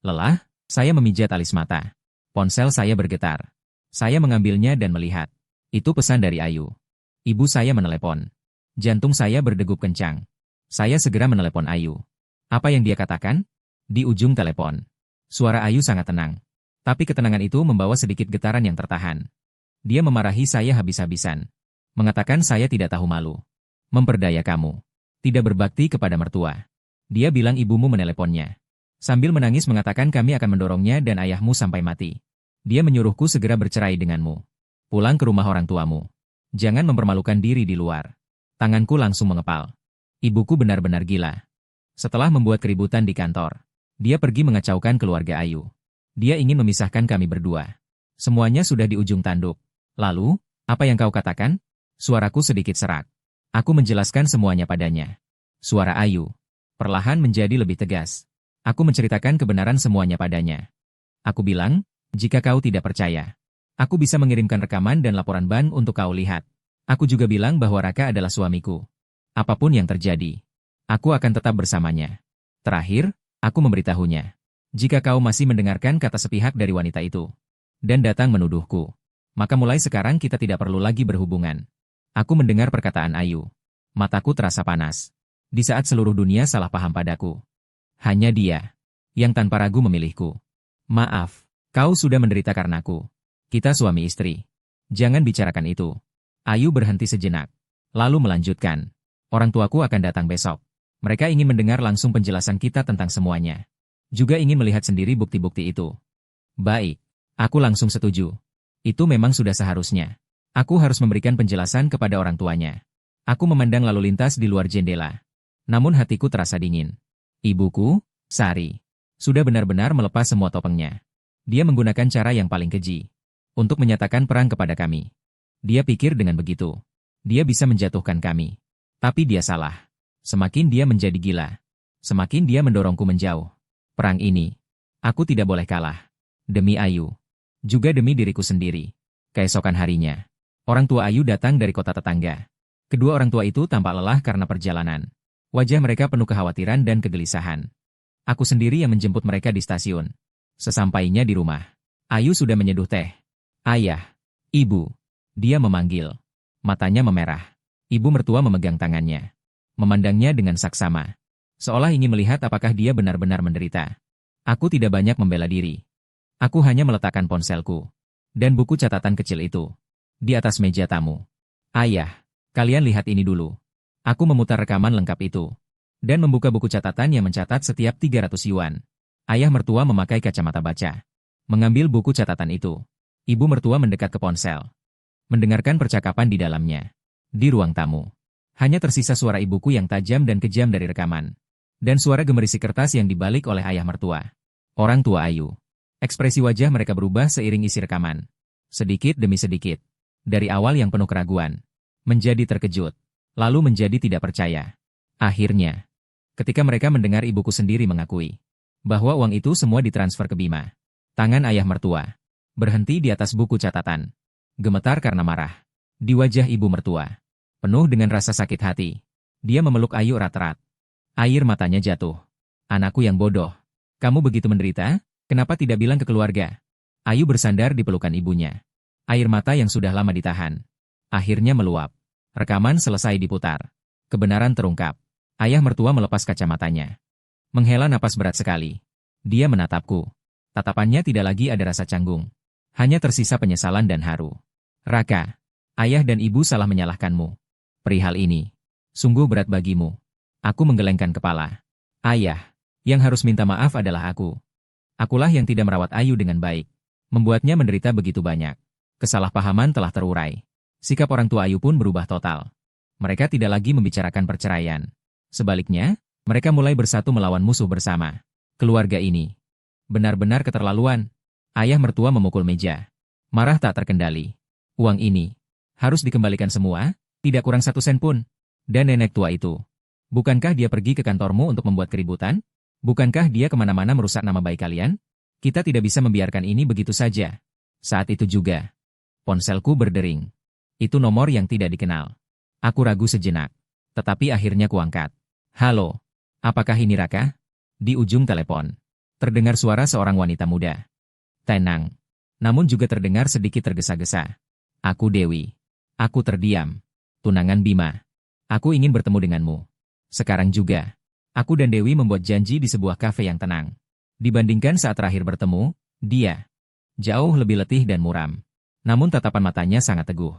Lelah, saya memijat alis mata. Ponsel saya bergetar. Saya mengambilnya dan melihat. Itu pesan dari Ayu. Ibu saya menelepon. Jantung saya berdegup kencang. Saya segera menelepon Ayu. Apa yang dia katakan? Di ujung telepon. Suara Ayu sangat tenang. Tapi ketenangan itu membawa sedikit getaran yang tertahan. Dia memarahi saya habis-habisan. Mengatakan saya tidak tahu malu. Memperdaya kamu. Tidak berbakti kepada mertua. Dia bilang ibumu meneleponnya. Sambil menangis mengatakan kami akan mendorongnya dan ayahmu sampai mati. Dia menyuruhku segera bercerai denganmu. Pulang ke rumah orang tuamu. Jangan mempermalukan diri di luar. Tanganku langsung mengepal. Ibuku benar-benar gila. Setelah membuat keributan di kantor, dia pergi mengacaukan keluarga Ayu. Dia ingin memisahkan kami berdua. Semuanya sudah di ujung tanduk. Lalu, apa yang kau katakan? Suaraku sedikit serak. Aku menjelaskan semuanya padanya. Suara Ayu perlahan menjadi lebih tegas. Aku menceritakan kebenaran semuanya padanya. Aku bilang, jika kau tidak percaya, aku bisa mengirimkan rekaman dan laporan ban untuk kau lihat. Aku juga bilang bahwa Raka adalah suamiku. Apapun yang terjadi, aku akan tetap bersamanya. Terakhir, aku memberitahunya. Jika kau masih mendengarkan kata sepihak dari wanita itu, dan datang menuduhku, maka mulai sekarang kita tidak perlu lagi berhubungan. Aku mendengar perkataan Ayu. Mataku terasa panas. Di saat seluruh dunia salah paham padaku. Hanya dia, yang tanpa ragu memilihku. Maaf, kau sudah menderita karenaku. Kita suami istri. Jangan bicarakan itu. Ayu berhenti sejenak. Lalu melanjutkan. Orang tuaku akan datang besok. Mereka ingin mendengar langsung penjelasan kita tentang semuanya. Juga ingin melihat sendiri bukti-bukti itu. Baik, aku langsung setuju. Itu memang sudah seharusnya. Aku harus memberikan penjelasan kepada orang tuanya. Aku memandang lalu lintas di luar jendela. Namun hatiku terasa dingin. Ibuku, Sari, sudah benar-benar melepas semua topengnya. Dia menggunakan cara yang paling keji untuk menyatakan perang kepada kami. Dia pikir dengan begitu, dia bisa menjatuhkan kami. Tapi dia salah. Semakin dia menjadi gila, semakin dia mendorongku menjauh. Perang ini, aku tidak boleh kalah. Demi Ayu, juga demi diriku sendiri. Keesokan harinya, orang tua Ayu datang dari kota tetangga. Kedua orang tua itu tampak lelah karena perjalanan. Wajah mereka penuh kekhawatiran dan kegelisahan. Aku sendiri yang menjemput mereka di stasiun. Sesampainya di rumah, Ayu sudah menyeduh teh. Ayah, ibu, dia memanggil. Matanya memerah. Ibu mertua memegang tangannya. memandangnya dengan saksama. Seolah ingin melihat apakah dia benar-benar menderita. Aku tidak banyak membela diri. Aku hanya meletakkan ponselku dan buku catatan kecil itu di atas meja tamu. Ayah, kalian lihat ini dulu. Aku memutar rekaman lengkap itu dan membuka buku catatan yang mencatat setiap 300 yuan. Ayah mertua memakai kacamata baca. Mengambil buku catatan itu. Ibu mertua mendekat ke ponsel. Mendengarkan percakapan di dalamnya. Di ruang tamu. Hanya tersisa suara ibuku yang tajam dan kejam dari rekaman. Dan suara gemerisik kertas yang dibalik oleh ayah mertua. Orang tua Ayu. Ekspresi wajah mereka berubah seiring isi rekaman. Sedikit demi sedikit. Dari awal yang penuh keraguan. Menjadi terkejut. Lalu menjadi tidak percaya. Akhirnya. Ketika mereka mendengar ibuku sendiri mengakui bahwa uang itu semua ditransfer ke Bima. Tangan ayah mertua berhenti di atas buku catatan. Gemetar karena marah. Di wajah ibu mertua, penuh dengan rasa sakit hati. Dia memeluk Ayu erat-erat. Air matanya jatuh. Anakku yang bodoh. Kamu begitu menderita, kenapa tidak bilang ke keluarga? Ayu bersandar di pelukan ibunya. Air mata yang sudah lama ditahan akhirnya meluap. Rekaman selesai diputar. Kebenaran terungkap. Ayah mertua melepas kacamatanya. Menghela napas berat sekali. Dia menatapku. Tatapannya tidak lagi ada rasa canggung. Hanya tersisa penyesalan dan haru. Raka, ayah dan ibu salah menyalahkanmu. Perihal ini, sungguh berat bagimu. Aku menggelengkan kepala. Ayah, yang harus minta maaf adalah aku. Akulah yang tidak merawat Ayu dengan baik. Membuatnya menderita begitu banyak. Kesalahpahaman telah terurai. Sikap orang tua Ayu pun berubah total. Mereka tidak lagi membicarakan perceraian. Sebaliknya, mereka mulai bersatu melawan musuh bersama. Keluarga ini benar-benar keterlaluan. Ayah mertua memukul meja. Marah tak terkendali. Uang ini harus dikembalikan semua, tidak kurang 1 sen pun. Dan nenek tua itu. Bukankah dia pergi ke kantormu untuk membuat keributan? Bukankah dia kemana-mana merusak nama baik kalian? Kita tidak bisa membiarkan ini begitu saja. Saat itu juga, ponselku berdering. Itu nomor yang tidak dikenal. Aku ragu sejenak. Tetapi akhirnya kuangkat. Halo, apakah ini Raka? Di ujung telepon terdengar suara seorang wanita muda. Tenang, namun juga terdengar sedikit tergesa-gesa. Aku Dewi. Aku terdiam. Tunangan Bima. Aku ingin bertemu denganmu. Sekarang juga. Aku dan Dewi membuat janji di sebuah kafe yang tenang. Dibandingkan saat terakhir bertemu, dia jauh lebih letih dan muram. Namun tatapan matanya sangat teguh.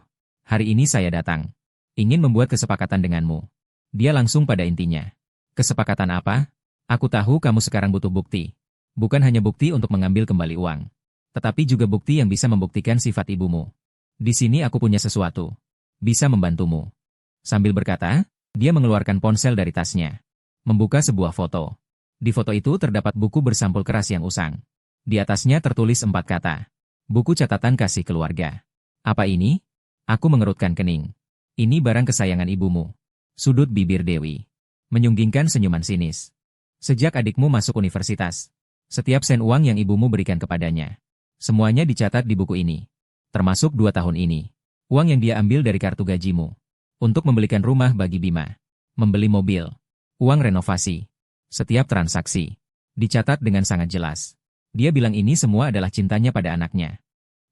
Hari ini saya datang. Ingin membuat kesepakatan denganmu. Dia langsung pada intinya. Kesepakatan apa? Aku tahu kamu sekarang butuh bukti. Bukan hanya bukti untuk mengambil kembali uang, tetapi juga bukti yang bisa membuktikan sifat ibumu. Di sini aku punya sesuatu. Bisa membantumu. Sambil berkata, dia mengeluarkan ponsel dari tasnya. Membuka sebuah foto. Di foto itu terdapat buku bersampul keras yang usang. Di atasnya tertulis 4 kata. Buku catatan kasih keluarga. Apa ini? Aku mengerutkan kening. Ini barang kesayangan ibumu. Sudut bibir Dewi menyunggingkan senyuman sinis. Sejak adikmu masuk universitas, setiap sen uang yang ibumu berikan kepadanya, semuanya dicatat di buku ini. Termasuk 2 tahun ini. Uang yang dia ambil dari kartu gajimu. Untuk membelikan rumah bagi Bima. Membeli mobil. Uang renovasi. Setiap transaksi. Dicatat dengan sangat jelas. Dia bilang ini semua adalah cintanya pada anaknya.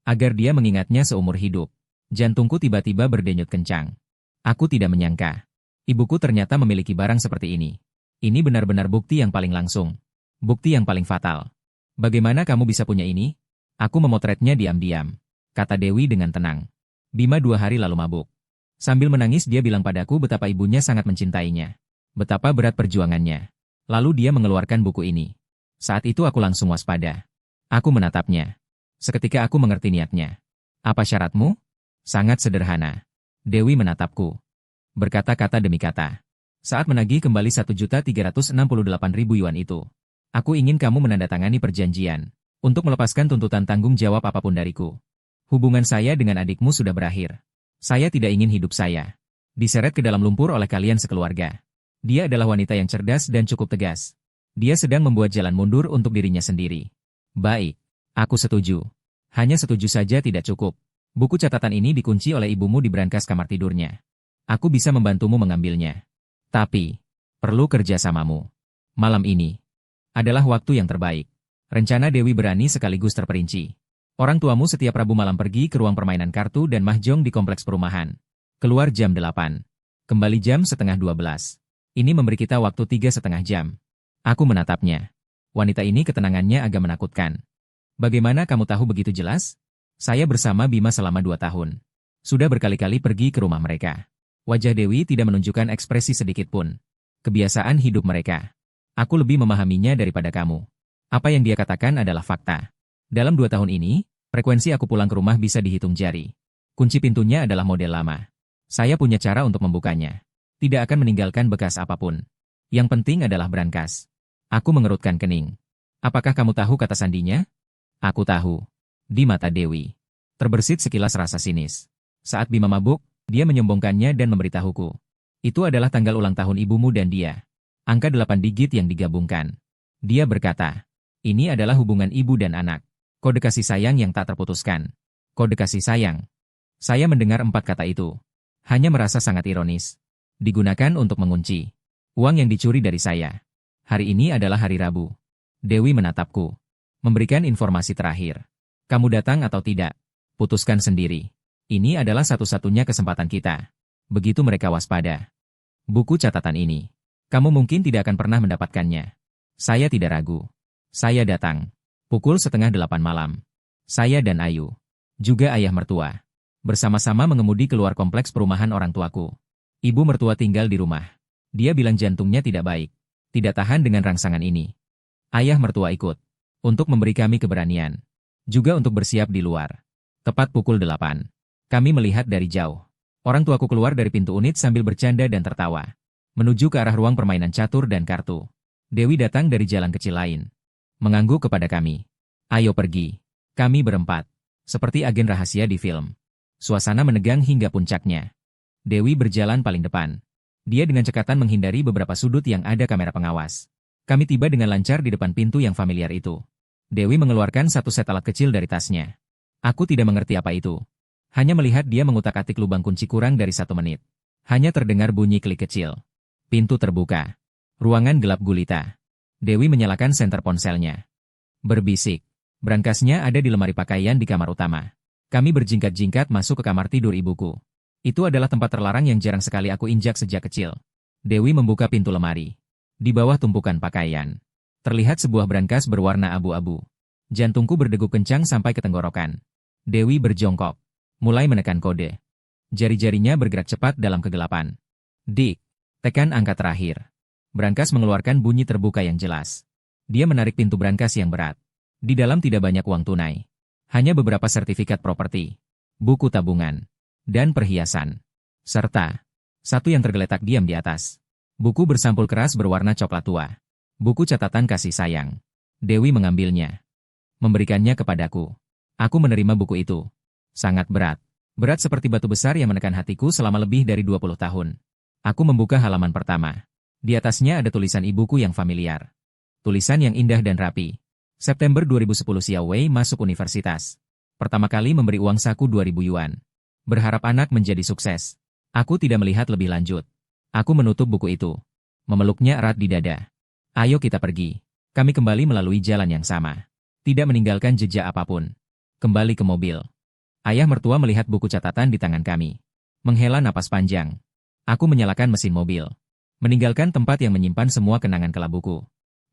Agar dia mengingatnya seumur hidup. Jantungku tiba-tiba berdenyut kencang. Aku tidak menyangka. Ibuku ternyata memiliki barang seperti ini. Ini benar-benar bukti yang paling langsung. Bukti yang paling fatal. Bagaimana kamu bisa punya ini? Aku memotretnya diam-diam. Kata Dewi dengan tenang. Bima 2 hari lalu mabuk. Sambil menangis dia bilang padaku betapa ibunya sangat mencintainya. Betapa berat perjuangannya. Lalu dia mengeluarkan buku ini. Saat itu aku langsung waspada. Aku menatapnya. Seketika aku mengerti niatnya. Apa syaratmu? Sangat sederhana. Dewi menatapku. Berkata-kata demi kata. Saat menagih kembali 1.368.000 yuan itu. Aku ingin kamu menandatangani perjanjian. Untuk melepaskan tuntutan tanggung jawab apapun dariku. Hubungan saya dengan adikmu sudah berakhir. Saya tidak ingin hidup saya diseret ke dalam lumpur oleh kalian sekeluarga. Dia adalah wanita yang cerdas dan cukup tegas. Dia sedang membuat jalan mundur untuk dirinya sendiri. Baik, aku setuju. Hanya setuju saja tidak cukup. Buku catatan ini dikunci oleh ibumu di brankas kamar tidurnya. Aku bisa membantumu mengambilnya. Tapi, perlu kerjasamamu. Malam ini adalah waktu yang terbaik. Rencana Dewi berani sekaligus terperinci. Orang tuamu setiap Rabu malam pergi ke ruang permainan kartu dan mahjong di kompleks perumahan. Keluar jam 8. Kembali jam setengah 12. Ini memberi kita waktu 3,5 jam. Aku menatapnya. Wanita ini ketenangannya agak menakutkan. Bagaimana kamu tahu begitu jelas? Saya bersama Bima selama 2 tahun. Sudah berkali-kali pergi ke rumah mereka. Wajah Dewi tidak menunjukkan ekspresi sedikit pun. Kebiasaan hidup mereka. Aku lebih memahaminya daripada kamu. Apa yang dia katakan adalah fakta. Dalam 2 tahun ini, frekuensi aku pulang ke rumah bisa dihitung jari. Kunci pintunya adalah model lama. Saya punya cara untuk membukanya. Tidak akan meninggalkan bekas apapun. Yang penting adalah brankas. Aku mengerutkan kening. Apakah kamu tahu kata sandinya? Aku tahu. Di mata Dewi terbersit sekilas rasa sinis. Saat Bima mabuk, dia menyombongkannya dan memberitahuku. Itu adalah tanggal ulang tahun ibumu dan dia. Angka 8 digit yang digabungkan. Dia berkata, ini adalah hubungan ibu dan anak. Kode kasih sayang yang tak terputuskan. Kode kasih sayang. Saya mendengar 4 kata itu. Hanya merasa sangat ironis. Digunakan untuk mengunci uang yang dicuri dari saya. Hari ini adalah hari Rabu. Dewi menatapku. Memberikan informasi terakhir. Kamu datang atau tidak? Putuskan sendiri. Ini adalah satu-satunya kesempatan kita. Begitu mereka waspada. Buku catatan ini. Kamu mungkin tidak akan pernah mendapatkannya. Saya tidak ragu. Saya datang. Pukul 7:30 malam. Saya dan Ayu. Juga ayah mertua. Bersama-sama mengemudi keluar kompleks perumahan orang tuaku. Ibu mertua tinggal di rumah. Dia bilang jantungnya tidak baik. Tidak tahan dengan rangsangan ini. Ayah mertua ikut. Untuk memberi kami keberanian. Juga untuk bersiap di luar. Tepat pukul 8. Kami melihat dari jauh. Orang tuaku keluar dari pintu unit sambil bercanda dan tertawa. Menuju ke arah ruang permainan catur dan kartu. Dewi datang dari jalan kecil lain. Mengangguk kepada kami. Ayo pergi. Kami berempat. Seperti agen rahasia di film. Suasana menegang hingga puncaknya. Dewi berjalan paling depan. Dia dengan cekatan menghindari beberapa sudut yang ada kamera pengawas. Kami tiba dengan lancar di depan pintu yang familiar itu. Dewi mengeluarkan satu set alat kecil dari tasnya. Aku tidak mengerti apa itu. Hanya melihat dia mengutak-atik lubang kunci kurang dari 1 menit. Hanya terdengar bunyi klik kecil. Pintu terbuka. Ruangan gelap gulita. Dewi menyalakan senter ponselnya. Berbisik. Brankasnya ada di lemari pakaian di kamar utama. Kami berjingkat-jingkat masuk ke kamar tidur ibuku. Itu adalah tempat terlarang yang jarang sekali aku injak sejak kecil. Dewi membuka pintu lemari. Di bawah tumpukan pakaian. Terlihat sebuah brankas berwarna abu-abu. Jantungku berdegup kencang sampai ke tenggorokan. Dewi berjongkok. Mulai menekan kode. Jari-jarinya bergerak cepat dalam kegelapan. Dik. Tekan angka terakhir. Brankas mengeluarkan bunyi terbuka yang jelas. Dia menarik pintu brankas yang berat. Di dalam tidak banyak uang tunai. Hanya beberapa sertifikat properti. Buku tabungan. Dan perhiasan. Serta satu yang tergeletak diam di atas. Buku bersampul keras berwarna coklat tua. Buku catatan kasih sayang. Dewi mengambilnya. Memberikannya kepadaku. Aku menerima buku itu. Sangat berat. Berat seperti batu besar yang menekan hatiku selama lebih dari 20 tahun. Aku membuka halaman pertama. Di atasnya ada tulisan ibuku yang familiar. Tulisan yang indah dan rapi. September 2010 Xiao Wei masuk universitas. Pertama kali memberi uang saku 2.000 yuan. Berharap anak menjadi sukses. Aku tidak melihat lebih lanjut. Aku menutup buku itu. Memeluknya erat di dada. Ayo kita pergi. Kami kembali melalui jalan yang sama. Tidak meninggalkan jejak apapun. Kembali ke mobil. Ayah mertua melihat buku catatan di tangan kami. Menghela napas panjang. Aku menyalakan mesin mobil. Meninggalkan tempat yang menyimpan semua kenangan kelabuku.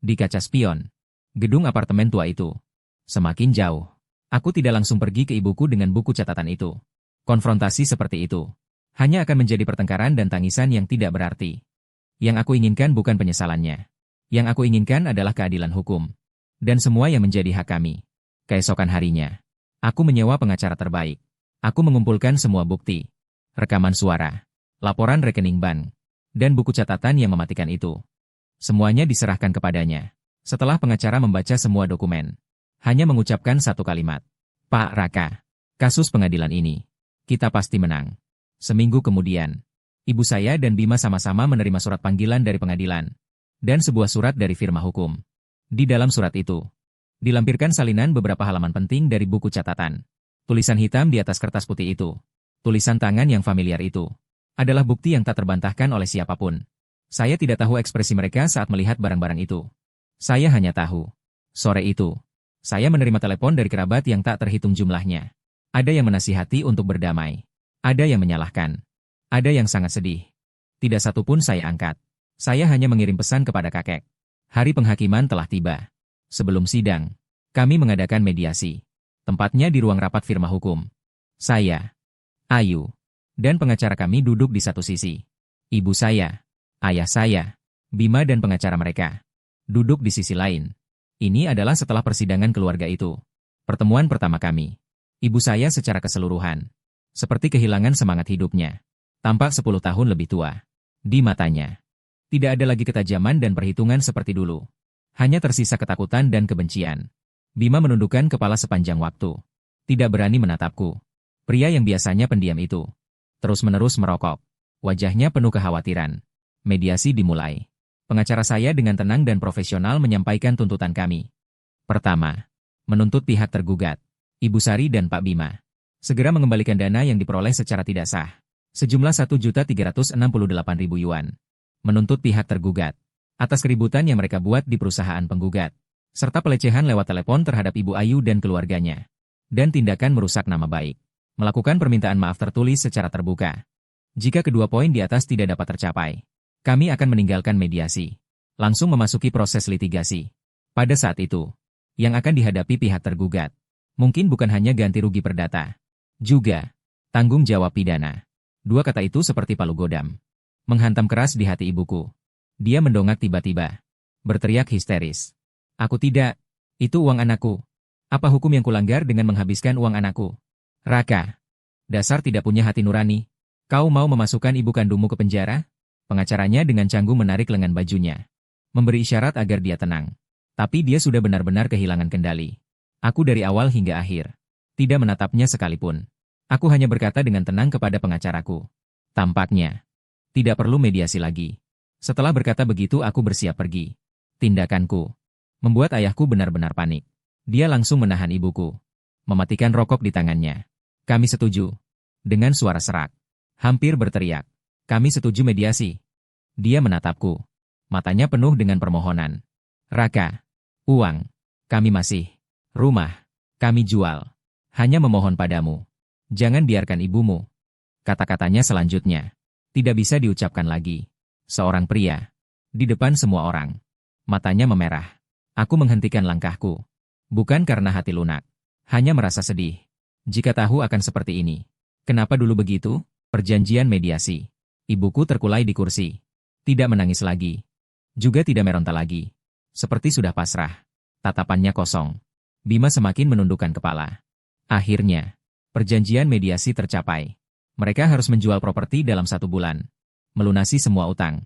Di kaca spion. Gedung apartemen tua itu. Semakin jauh. Aku tidak langsung pergi ke ibuku dengan buku catatan itu. Konfrontasi seperti itu. Hanya akan menjadi pertengkaran dan tangisan yang tidak berarti. Yang aku inginkan bukan penyesalannya. Yang aku inginkan adalah keadilan hukum. Dan semua yang menjadi hak kami. Keesokan harinya. Aku menyewa pengacara terbaik. Aku mengumpulkan semua bukti. Rekaman suara. Laporan rekening bank. Dan buku catatan yang mematikan itu. Semuanya diserahkan kepadanya. Setelah pengacara membaca semua dokumen. Hanya mengucapkan satu kalimat. Pak Raka. Kasus pengadilan ini. Kita pasti menang. Seminggu kemudian, ibu saya dan Bima sama-sama menerima surat panggilan dari pengadilan. Dan sebuah surat dari firma hukum. Di dalam surat itu, dilampirkan salinan beberapa halaman penting dari buku catatan. Tulisan hitam di atas kertas putih itu. Tulisan tangan yang familiar itu. Adalah bukti yang tak terbantahkan oleh siapapun. Saya tidak tahu ekspresi mereka saat melihat barang-barang itu. Saya hanya tahu. Sore itu, saya menerima telepon dari kerabat yang tak terhitung jumlahnya. Ada yang menasihati untuk berdamai. Ada yang menyalahkan. Ada yang sangat sedih. Tidak satu pun saya angkat. Saya hanya mengirim pesan kepada kakek. Hari penghakiman telah tiba. Sebelum sidang, kami mengadakan mediasi. Tempatnya di ruang rapat firma hukum. Saya, Ayu, dan pengacara kami duduk di satu sisi. Ibu saya, ayah saya, Bima dan pengacara mereka duduk di sisi lain. Ini adalah setelah persidangan keluarga itu. Pertemuan pertama kami. Ibu saya secara keseluruhan seperti kehilangan semangat hidupnya. Tampak 10 tahun lebih tua. Di matanya tidak ada lagi ketajaman dan perhitungan seperti dulu. Hanya tersisa ketakutan dan kebencian. Bima menundukkan kepala sepanjang waktu. Tidak berani menatapku. Pria yang biasanya pendiam itu terus-menerus merokok. Wajahnya penuh kekhawatiran. Mediasi dimulai. Pengacara saya dengan tenang dan profesional menyampaikan tuntutan kami. Pertama, menuntut pihak tergugat, Ibu Sari dan Pak Bima, segera mengembalikan dana yang diperoleh secara tidak sah, sejumlah 1.368.000 yuan. Menuntut pihak tergugat, atas keributan yang mereka buat di perusahaan penggugat, serta pelecehan lewat telepon terhadap Ibu Ayu dan keluarganya, dan tindakan merusak nama baik. Melakukan permintaan maaf tertulis secara terbuka. Jika kedua poin di atas tidak dapat tercapai, kami akan meninggalkan mediasi, langsung memasuki proses litigasi. Pada saat itu, yang akan dihadapi pihak tergugat, mungkin bukan hanya ganti rugi perdata, juga tanggung jawab pidana. Dua kata itu seperti palu godam, menghantam keras di hati ibuku. Dia mendongak tiba-tiba, berteriak histeris. Aku tidak, itu uang anakku. Apa hukum yang kulanggar dengan menghabiskan uang anakku? Raka, dasar tidak punya hati nurani. Kau mau memasukkan ibu kandungmu ke penjara? Pengacaranya dengan canggung menarik lengan bajunya, memberi isyarat agar dia tenang. Tapi dia sudah benar-benar kehilangan kendali. Aku dari awal hingga akhir tidak menatapnya sekalipun. Aku hanya berkata dengan tenang kepada pengacaraku. Tampaknya tidak perlu mediasi lagi. Setelah berkata begitu aku bersiap pergi. Tindakanku membuat ayahku benar-benar panik. Dia langsung menahan ibuku, mematikan rokok di tangannya. Kami setuju. Dengan suara serak, hampir berteriak. Kami setuju mediasi. Dia menatapku. Matanya penuh dengan permohonan. Raka, uang, kami masih. Rumah, kami jual. Hanya memohon padamu. Jangan biarkan ibumu. Kata-katanya selanjutnya tidak bisa diucapkan lagi. Seorang pria, di depan semua orang. Matanya memerah. Aku menghentikan langkahku. Bukan karena hati lunak. Hanya merasa sedih. Jika tahu akan seperti ini. Kenapa dulu begitu? Perjanjian mediasi. Ibuku terkulai di kursi. Tidak menangis lagi. Juga tidak meronta lagi. Seperti sudah pasrah. Tatapannya kosong. Bima semakin menundukkan kepala. Akhirnya, perjanjian mediasi tercapai. Mereka harus menjual properti dalam 1 bulan. Melunasi semua utang.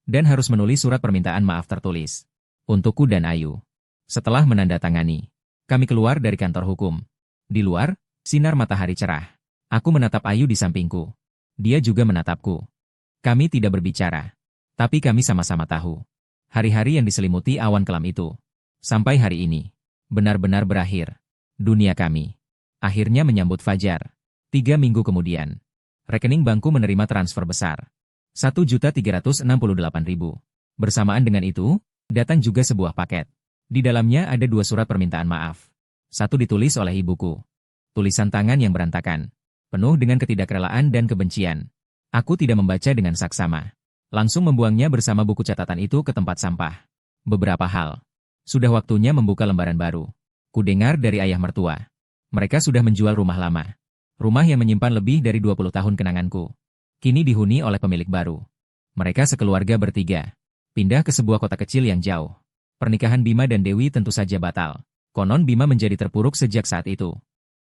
Dan harus menulis surat permintaan maaf tertulis. Untukku dan Ayu. Setelah menandatangani, kami keluar dari kantor hukum. Di luar, sinar matahari cerah. Aku menatap Ayu di sampingku. Dia juga menatapku. Kami tidak berbicara, tapi kami sama-sama tahu. Hari-hari yang diselimuti awan kelam itu, sampai hari ini, benar-benar berakhir. Dunia kami akhirnya menyambut fajar. 3 minggu kemudian, rekening bankku menerima transfer besar. 1.368.000. Bersamaan dengan itu, datang juga sebuah paket. Di dalamnya ada 2 surat permintaan maaf. Satu ditulis oleh ibuku. Tulisan tangan yang berantakan, penuh dengan ketidakrelaan dan kebencian. Aku tidak membaca dengan saksama. Langsung membuangnya bersama buku catatan itu ke tempat sampah. Beberapa hal. Sudah waktunya membuka lembaran baru. Kudengar dari ayah mertua. Mereka sudah menjual rumah lama. Rumah yang menyimpan lebih dari 20 tahun kenanganku. Kini dihuni oleh pemilik baru. Mereka sekeluarga bertiga. Pindah ke sebuah kota kecil yang jauh. Pernikahan Bima dan Dewi tentu saja batal. Konon Bima menjadi terpuruk sejak saat itu.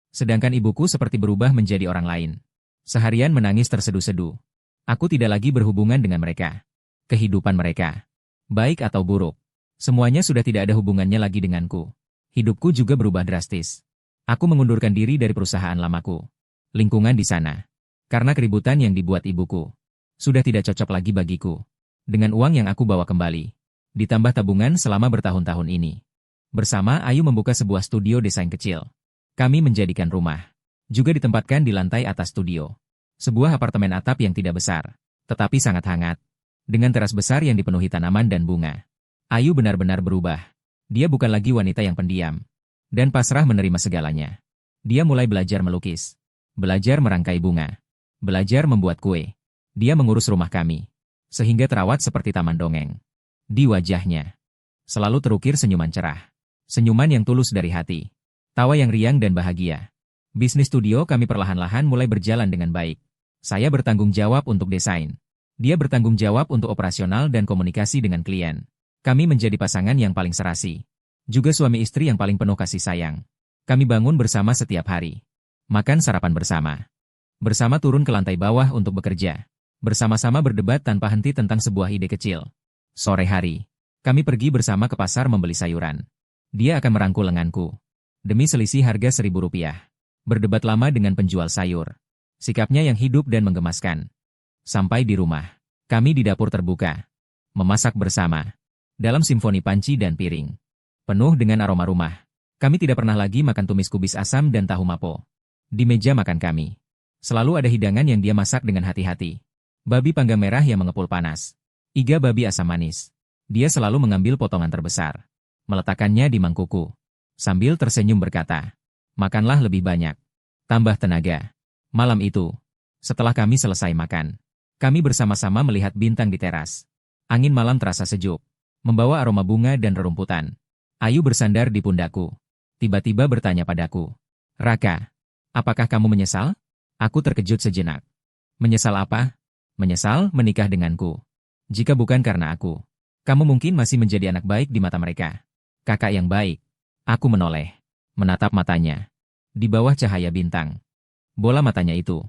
Sedangkan ibuku seperti berubah menjadi orang lain. Seharian menangis terseduh-seduh. Aku tidak lagi berhubungan dengan mereka. Kehidupan mereka, baik atau buruk, semuanya sudah tidak ada hubungannya lagi denganku. Hidupku juga berubah drastis. Aku mengundurkan diri dari perusahaan lamaku. Lingkungan di sana, karena keributan yang dibuat ibuku, sudah tidak cocok lagi bagiku. Dengan uang yang aku bawa kembali, ditambah tabungan selama bertahun-tahun ini. Bersama Ayu membuka sebuah studio desain kecil. Kami menjadikan rumah. Juga ditempatkan di lantai atas studio. Sebuah apartemen atap yang tidak besar, tetapi sangat hangat. Dengan teras besar yang dipenuhi tanaman dan bunga. Ayu benar-benar berubah. Dia bukan lagi wanita yang pendiam. Dan pasrah menerima segalanya. Dia mulai belajar melukis. Belajar merangkai bunga. Belajar membuat kue. Dia mengurus rumah kami. sehingga terawat seperti taman dongeng. Di wajahnya selalu terukir senyuman cerah. Senyuman yang tulus dari hati. Tawa yang riang dan bahagia. Bisnis studio kami perlahan-lahan mulai berjalan dengan baik. Saya bertanggung jawab untuk desain. Dia bertanggung jawab untuk operasional dan komunikasi dengan klien. Kami menjadi pasangan yang paling serasi. Juga suami istri yang paling penuh kasih sayang. Kami bangun bersama setiap hari. Makan sarapan bersama. Bersama turun ke lantai bawah untuk bekerja. Bersama-sama berdebat tanpa henti tentang sebuah ide kecil. Sore hari, kami pergi bersama ke pasar membeli sayuran. Dia akan merangkul lenganku. Demi selisih harga Rp1.000. Berdebat lama dengan penjual sayur. Sikapnya yang hidup dan menggemaskan. Sampai di rumah, kami di dapur terbuka. Memasak bersama. Dalam simfoni panci dan piring. Penuh dengan aroma rumah. Kami tidak pernah lagi makan tumis kubis asam dan tahu mapo. Di meja makan kami. Selalu ada hidangan yang dia masak dengan hati-hati. Babi panggang merah yang mengepul panas. Iga babi asam manis. Dia selalu mengambil potongan terbesar. Meletakkannya di mangkuku. Sambil tersenyum berkata, "Makanlah lebih banyak. Tambah tenaga." Malam itu, setelah kami selesai makan, kami bersama-sama melihat bintang di teras. Angin malam terasa sejuk, membawa aroma bunga dan rerumputan. Ayu bersandar di pundakku. Tiba-tiba bertanya padaku, "Raka, apakah kamu menyesal?" Aku terkejut sejenak. "Menyesal apa?" "Menyesal menikah denganku. Jika bukan karena aku, kamu mungkin masih menjadi anak baik di mata mereka." "Kakak yang baik." Aku menoleh, menatap matanya. Di bawah cahaya bintang. Bola matanya itu,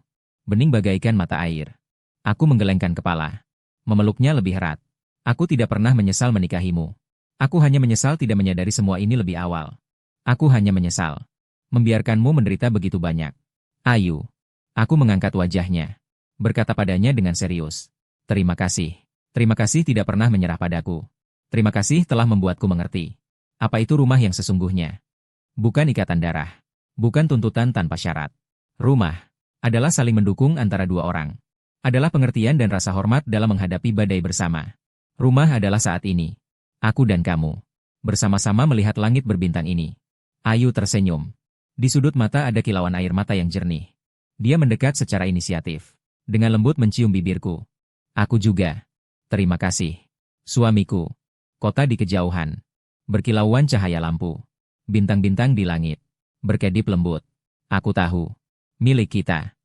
bening bagaikan mata air. Aku menggelengkan kepala. Memeluknya lebih erat. "Aku tidak pernah menyesal menikahimu. Aku hanya menyesal tidak menyadari semua ini lebih awal. Aku hanya menyesal membiarkanmu menderita begitu banyak." "Ayu." Aku mengangkat wajahnya. Berkata padanya dengan serius, "Terima kasih. Terima kasih tidak pernah menyerah padaku. Terima kasih telah membuatku mengerti. Apa itu rumah yang sesungguhnya? Bukan ikatan darah. Bukan tuntutan tanpa syarat. Rumah adalah saling mendukung antara dua orang. Adalah pengertian dan rasa hormat dalam menghadapi badai bersama. Rumah adalah saat ini. Aku dan kamu. Bersama-sama melihat langit berbintang ini." Ayu tersenyum. Di sudut mata ada kilauan air mata yang jernih. Dia mendekat secara inisiatif. Dengan lembut mencium bibirku. "Aku juga. Terima kasih. Suamiku." Kota di kejauhan. Berkilauan cahaya lampu. Bintang-bintang di langit. Berkedip lembut. Aku tahu. Milik kita.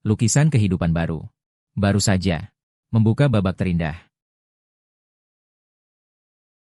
Lukisan kehidupan baru. Baru saja. Membuka babak terindah.